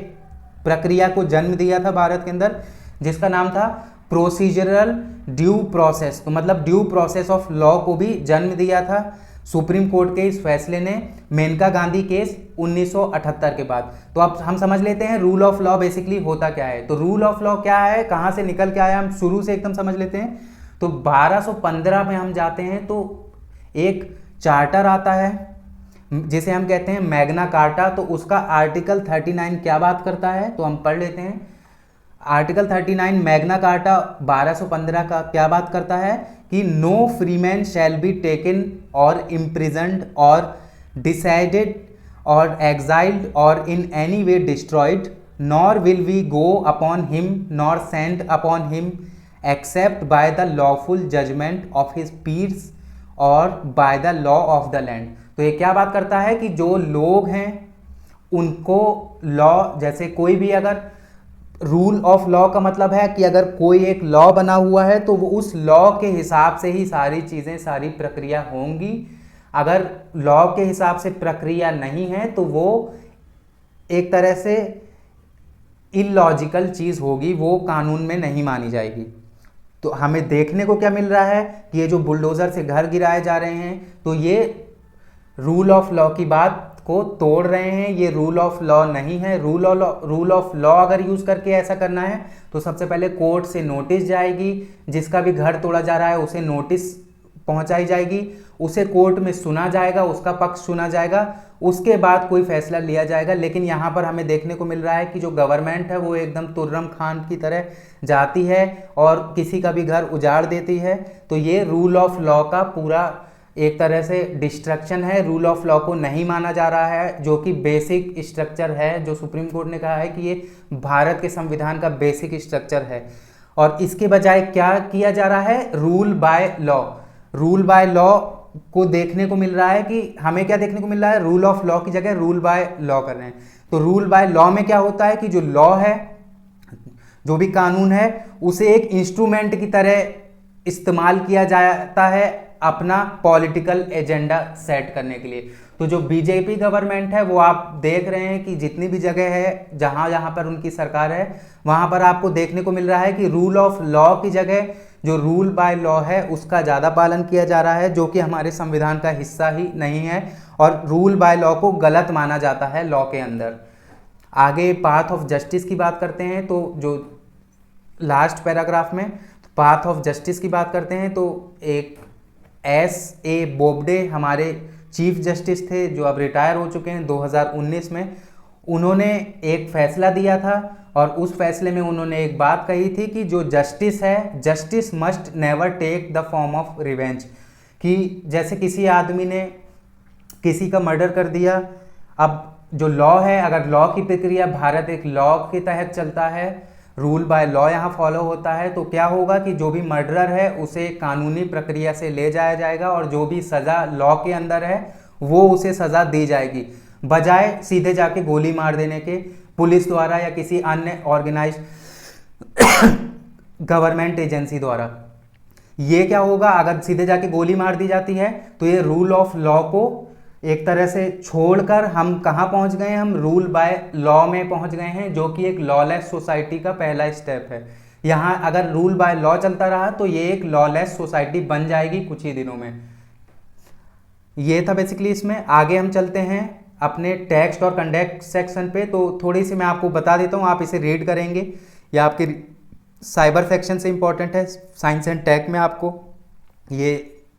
प्रक्रिया को जन्म दिया था भारत के अंदर, जिसका नाम था प्रोसीजरल ड्यू प्रोसेस। तो मतलब ड्यू प्रोसेस ऑफ लॉ को भी जन्म दिया था सुप्रीम कोर्ट के इस फैसले ने, मेनका गांधी केस 1978 के बाद। तो अब हम समझ लेते हैं रूल ऑफ लॉ बेसिकली होता क्या है। तो रूल ऑफ लॉ क्या है, कहाँ से निकल के आया, हम शुरू से एकदम समझ लेते हैं। तो 1215 में हम जाते हैं तो एक चार्टर आता है जिसे हम कहते हैं मैग्ना कार्टा। तो उसका आर्टिकल 39 क्या बात करता है, तो हम पढ़ लेते हैं। आर्टिकल 39 मैग्ना कार्टा 1215 का क्या बात करता है कि no freeman shall be taken or imprisoned or disseised or exiled or in any way destroyed, nor will we go upon him nor send upon him except by the lawful judgement of his peers or by the law of the land. तो ये क्या बात करता है कि जो लोग हैं उनको लॉ, जैसे कोई भी, अगर रूल ऑफ लॉ का मतलब है कि अगर कोई एक लॉ बना हुआ है तो वो उस लॉ के हिसाब से ही सारी चीज़ें, सारी प्रक्रिया होंगी। अगर लॉ के हिसाब से प्रक्रिया नहीं है तो वो एक तरह से इलॉजिकल चीज़ होगी, वो कानून में नहीं मानी जाएगी। तो हमें देखने को क्या मिल रहा है कि ये जो बुलडोज़र से घर गिराए जा रहे हैं, तो ये रूल ऑफ लॉ की बात को तोड़ रहे हैं। ये रूल ऑफ लॉ नहीं है। रूल ऑफ लॉ अगर यूज़ करके ऐसा करना है तो सबसे पहले कोर्ट से नोटिस जाएगी, जिसका भी घर तोड़ा जा रहा है उसे नोटिस पहुंचाई जाएगी, उसे कोर्ट में सुना जाएगा, उसका पक्ष सुना जाएगा, उसके बाद कोई फैसला लिया जाएगा। लेकिन यहाँ पर हमें देखने को मिल रहा है कि जो गवर्नमेंट है वो एकदम तुर्रम खान की तरह जाती है और किसी का भी घर उजाड़ देती है। तो ये रूल ऑफ लॉ का पूरा एक तरह से डिस्ट्रक्शन है। रूल ऑफ लॉ को नहीं माना जा रहा है, जो कि बेसिक स्ट्रक्चर है, जो सुप्रीम कोर्ट ने कहा है कि ये भारत के संविधान का बेसिक स्ट्रक्चर है। और इसके बजाय क्या किया जा रहा है, rule by law. Rule by law को देखने को मिल रहा है कि हमें क्या देखने को मिल रहा है, रूल ऑफ लॉ की जगह रूल बाय लॉ कर रहे हैं। तो रूल बाय लॉ में क्या होता है कि जो लॉ है, जो भी कानून है, उसे एक इंस्ट्रूमेंट की तरह इस्तेमाल किया जाता है अपना पॉलिटिकल एजेंडा सेट करने के लिए। तो जो बीजेपी गवर्नमेंट है वो आप देख रहे हैं कि जितनी भी जगह है जहां जहां पर उनकी सरकार है वहां पर आपको देखने को मिल रहा है कि रूल ऑफ लॉ की जगह जो रूल बाय लॉ है उसका ज़्यादा पालन किया जा रहा है, जो कि हमारे संविधान का हिस्सा ही नहीं है और रूल बाय लॉ को गलत माना जाता है लॉ के अंदर। आगे पाथ ऑफ जस्टिस की बात करते हैं। तो जो लास्ट पैराग्राफ में पाथ ऑफ जस्टिस की बात करते हैं, तो एक S.A. बोबडे हमारे चीफ जस्टिस थे जो अब रिटायर हो चुके हैं 2019 में। उन्होंने एक फैसला दिया था और उस फैसले में उन्होंने एक बात कही थी कि जो जस्टिस है, justice must never take the form of revenge. कि जैसे किसी आदमी ने किसी का मर्डर कर दिया, अब जो लॉ है, अगर लॉ की प्रक्रिया, भारत एक लॉ के तहत चलता है, रूल बाय लॉ यहाँ फॉलो होता है, तो क्या होगा कि जो भी मर्डरर है उसे कानूनी प्रक्रिया से ले जाया जाएगा और जो भी सज़ा लॉ के अंदर है वो उसे सज़ा दी जाएगी, बजाय सीधे जाके गोली मार देने के पुलिस द्वारा या किसी अन्य ऑर्गेनाइज्ड गवर्नमेंट एजेंसी द्वारा। ये क्या होगा, अगर सीधे जाके गोली मार दी जाती है तो ये रूल ऑफ लॉ को एक तरह से छोड़कर हम कहाँ पहुँच गए, हम रूल बाय लॉ में पहुँच गए हैं, जो कि एक लॉलेस सोसाइटी का पहला स्टेप है। यहाँ अगर रूल बाय लॉ चलता रहा तो ये एक लॉलेस सोसाइटी बन जाएगी कुछ ही दिनों में। ये था बेसिकली इसमें। आगे हम चलते हैं अपने टेक्स्ट और कंडक्ट सेक्शन पे। तो थोड़ी सी मैं आपको बता देता हूँ, आप इसे रीड करेंगे या आपके साइबर सेक्शन से इम्पॉर्टेंट है, साइंस एंड टेक में आपको ये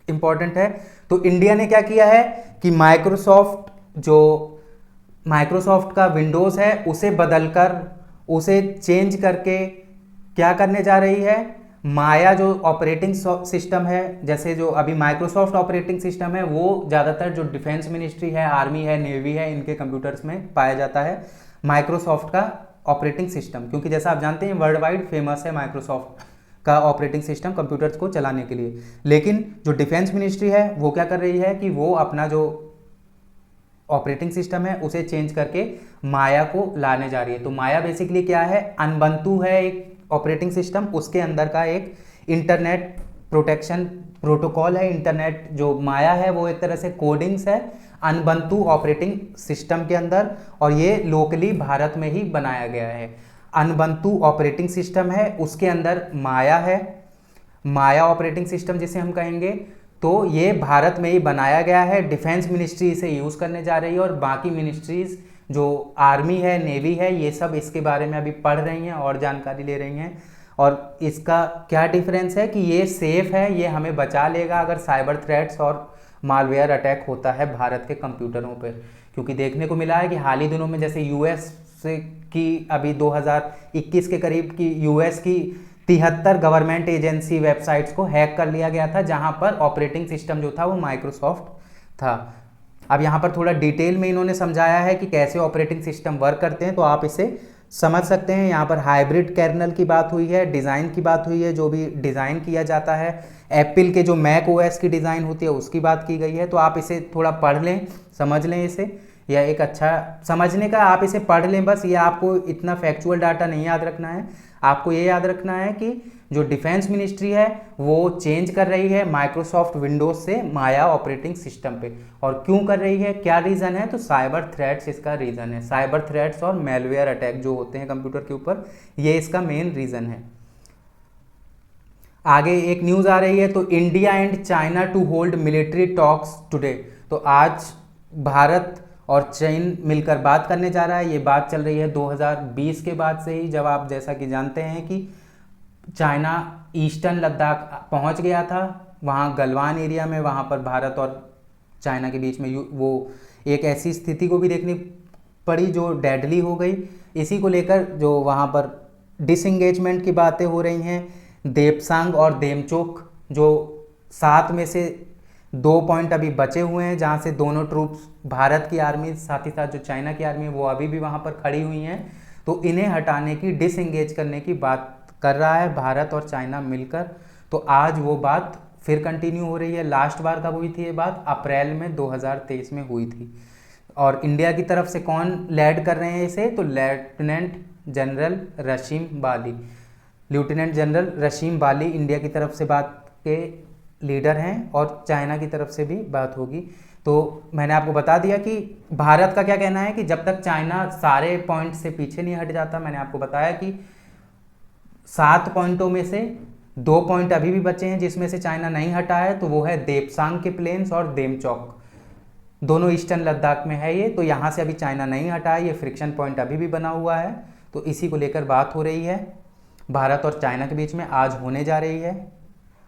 इम्पॉर्टेंट है। तो इंडिया ने क्या किया है कि माइक्रोसॉफ्ट का विंडोज़ है उसे बदलकर, उसे चेंज करके क्या करने जा रही है, माया जो ऑपरेटिंग सिस्टम है, जैसे जो अभी माइक्रोसॉफ्ट ऑपरेटिंग सिस्टम है वो ज़्यादातर जो डिफेंस मिनिस्ट्री है, आर्मी है, नेवी है, इनके कंप्यूटर्स में पाया जाता है माइक्रोसॉफ्ट का ऑपरेटिंग सिस्टम, क्योंकि जैसा आप जानते हैं वर्ल्ड वाइड फेमस है माइक्रोसॉफ्ट का ऑपरेटिंग सिस्टम कंप्यूटर्स को चलाने के लिए। लेकिन जो डिफेंस मिनिस्ट्री है वो क्या कर रही है कि वो अपना जो ऑपरेटिंग सिस्टम है उसे चेंज करके माया को लाने जा रही है। तो माया बेसिकली क्या है, अनबंतु है एक ऑपरेटिंग सिस्टम, उसके अंदर का एक इंटरनेट प्रोटेक्शन प्रोटोकॉल है। इंटरनेट जो माया है वो एक तरह से कोडिंग्स है अनबंतु ऑपरेटिंग सिस्टम के अंदर, और ये लोकली भारत में ही बनाया गया है। अनबंतु ऑपरेटिंग सिस्टम है, उसके अंदर माया है, माया ऑपरेटिंग सिस्टम जिसे हम कहेंगे, तो ये भारत में ही बनाया गया है। डिफेंस मिनिस्ट्री इसे यूज़ करने जा रही है और बाकी मिनिस्ट्रीज जो आर्मी है, नेवी है, ये सब इसके बारे में अभी पढ़ रही हैं और जानकारी ले रही हैं। और इसका क्या डिफरेंस है कि ये सेफ है, ये हमें बचा लेगा अगर साइबर थ्रेट्स और मालवेयर अटैक होता है भारत के कंप्यूटरों पर। क्योंकि देखने को मिला है कि हाल ही दिनों में जैसे यूएस की अभी 2021 के करीब की यूएस की 73 गवर्नमेंट एजेंसी वेबसाइट्स को हैक कर लिया गया था, जहां पर ऑपरेटिंग सिस्टम जो था वो माइक्रोसॉफ्ट था। अब यहाँ पर थोड़ा डिटेल में इन्होंने समझाया है कि कैसे ऑपरेटिंग सिस्टम वर्क करते हैं, तो आप इसे समझ सकते हैं। यहाँ पर हाइब्रिड कर्नेल की बात हुई है, डिज़ाइन की बात हुई है, जो भी डिज़ाइन किया जाता है, एप्पल के जो मैक ओएस की डिज़ाइन होती है उसकी बात की गई है। तो आप इसे थोड़ा पढ़ लें, समझ लें इसे, यह एक अच्छा समझने का, आप इसे पढ़ लें बस। ये आपको इतना फैक्चुअल डाटा नहीं याद रखना है, आपको ये याद रखना है कि जो डिफेंस मिनिस्ट्री है वो चेंज कर रही है माइक्रोसॉफ्ट विंडोज से माया ऑपरेटिंग सिस्टम पे। और क्यों कर रही है, क्या रीज़न है, तो साइबर थ्रेट्स इसका रीज़न है। साइबर थ्रेट्स और मेलवेयर अटैक जो होते हैं कंप्यूटर के ऊपर, ये इसका मेन रीज़न है। आगे एक न्यूज़ आ रही है, तो India and China to hold military talks today. तो आज भारत और चीन मिलकर बात करने जा रहा है। ये बात चल रही है 2020 के बाद से ही, जब आप जैसा कि जानते हैं कि चाइना ईस्टर्न लद्दाख पहुंच गया था, वहाँ गलवान एरिया में, वहाँ पर भारत और चाइना के बीच में वो एक ऐसी स्थिति को भी देखनी पड़ी जो डेडली हो गई। इसी को लेकर जो वहाँ पर डिसएंगेजमेंट की बातें हो रही हैं, देपसांग और देमचोक जो 7 में से 2 पॉइंट अभी बचे हुए हैं, जहाँ से दोनों ट्रूप्स, भारत की आर्मी साथ ही साथ जो चाइना की आर्मी है वो अभी भी वहाँ पर खड़ी हुई हैं। तो इन्हें हटाने की, डिसएंगेज करने की बात कर रहा है भारत और चाइना मिलकर। तो आज वो बात फिर कंटिन्यू हो रही है। लास्ट बार कब हुई थी ये बात, अप्रैल में 2023 में हुई थी। और इंडिया की तरफ से कौन लीड कर रहे हैं इसे, तो लेफ्टिनेंट जनरल रशीम बाली, लेफ्टिनेंट जनरल रशीम बाली इंडिया की तरफ से बात के लीडर हैं, और चाइना की तरफ से भी बात होगी। तो मैंने आपको बता दिया कि भारत का क्या कहना है कि जब तक चाइना सारे पॉइंट से पीछे नहीं हट जाता, मैंने आपको बताया कि 7 पॉइंटों में से 2 पॉइंट अभी भी बचे हैं जिसमें से चाइना नहीं हटा है, तो वो है देपसांग के प्लेन्स और देमचौक, दोनों ईस्टर्न लद्दाख में है ये। तो यहाँ से अभी चाइना नहीं हटा है, ये फ्रिक्शन पॉइंट अभी भी बना हुआ है। तो इसी को लेकर बात हो रही है भारत और चाइना के बीच में, आज होने जा रही है।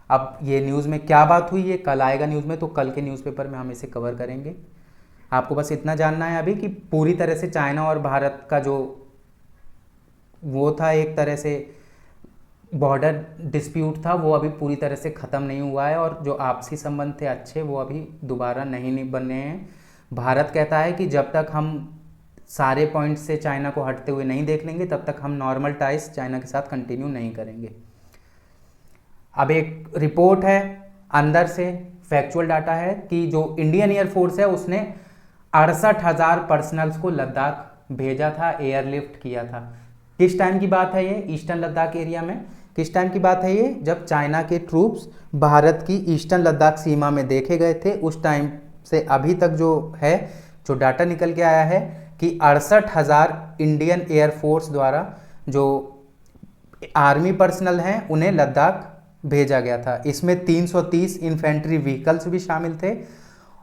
अब ये न्यूज़ में क्या बात हुई, ये कल आएगा न्यूज़ में, तो कल के न्यूज़पेपर में हम इसे कवर करेंगे। आपको बस इतना जानना है अभी कि पूरी तरह से चाइना और भारत का जो वो था, एक तरह से बॉर्डर डिस्प्यूट था, वो अभी पूरी तरह से ख़त्म नहीं हुआ है, और जो आपसी संबंध थे अच्छे, वो अभी दोबारा नहीं बने हैं। भारत कहता है कि जब तक हम सारे पॉइंट से चाइना को हटते हुए नहीं देख लेंगे, तब तक हम नॉर्मल टाइज चाइना के साथ कंटिन्यू नहीं करेंगे। अब एक रिपोर्ट है अंदर से, फैक्चुअल डाटा है कि जो इंडियन एयरफोर्स है उसने 68,000 पर्सनल्स को लद्दाख भेजा था, एयरलिफ्ट किया था। किस टाइम की बात है ये, ईस्टर्न लद्दाख एरिया में किस टाइम की बात है ये, जब चाइना के ट्रूप्स भारत की ईस्टर्न लद्दाख सीमा में देखे गए थे। उस टाइम से अभी तक जो है, जो डाटा निकल के आया है कि 68,000 इंडियन एयरफोर्स द्वारा जो आर्मी पर्सनल हैं उन्हें लद्दाख भेजा गया था। इसमें 330 इन्फेंट्री व्हीकल्स भी शामिल थे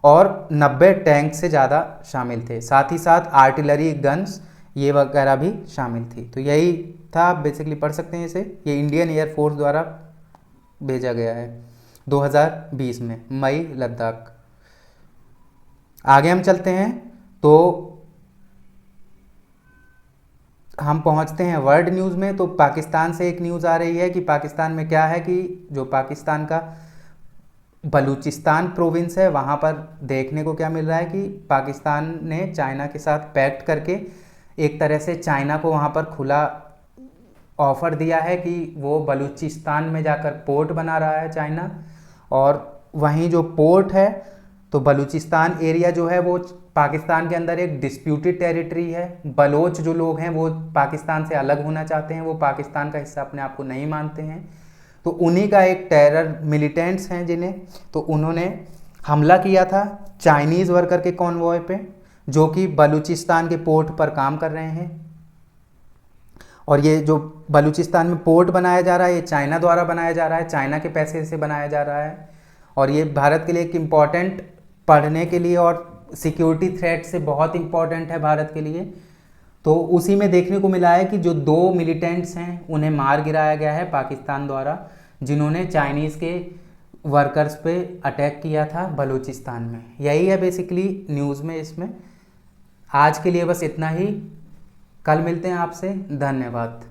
और 90 टैंक से ज़्यादा शामिल थे, साथ ही साथ आर्टिलरी गन्स ये वगैरह भी शामिल थी। तो यही था, आप बेसिकली पढ़ सकते हैं इसे, ये इंडियन एयरफोर्स द्वारा भेजा गया है 2020 में, मई लद्दाख। आगे हम चलते हैं तो हम पहुंचते हैं वर्ल्ड न्यूज़ में। तो पाकिस्तान से एक न्यूज़ आ रही है कि पाकिस्तान में क्या है कि जो पाकिस्तान का बलूचिस्तान प्रोविंस है, वहाँ पर देखने को क्या मिल रहा है कि पाकिस्तान ने चाइना के साथ पैक्ट करके एक तरह से चाइना को वहाँ पर खुला ऑफ़र दिया है कि वो बलूचिस्तान में जाकर पोर्ट बना रहा है चाइना, और वहीं जो पोर्ट है, तो बलूचिस्तान एरिया जो है वो पाकिस्तान के अंदर एक डिस्प्यूटेड टेरिटरी है। बलोच जो लोग हैं वो पाकिस्तान से अलग होना चाहते हैं, वो पाकिस्तान का हिस्सा अपने आप को नहीं मानते हैं। तो उन्हीं का एक टेरर मिलिटेंट्स हैं जिन्हें, तो उन्होंने हमला किया था चाइनीज़ वर्कर के कॉन्वॉय पे, जो कि बलूचिस्तान के पोर्ट पर काम कर रहे हैं। और ये जो बलूचिस्तान में पोर्ट बनाया जा रहा है, ये चाइना द्वारा बनाया जा रहा है, चाइना के पैसे से बनाया जा रहा है। और ये भारत के लिए एक इम्पॉर्टेंट, पढ़ने के लिए और सिक्योरिटी थ्रेट से बहुत इम्पॉर्टेंट है भारत के लिए। तो उसी में देखने को मिला है कि जो 2 मिलिटेंट्स हैं उन्हें मार गिराया गया है पाकिस्तान द्वारा, जिन्होंने चाइनीज़ के वर्कर्स पे अटैक किया था बलूचिस्तान में। यही है बेसिकली न्यूज़ में इसमें। आज के लिए बस इतना ही, कल मिलते हैं आपसे, धन्यवाद।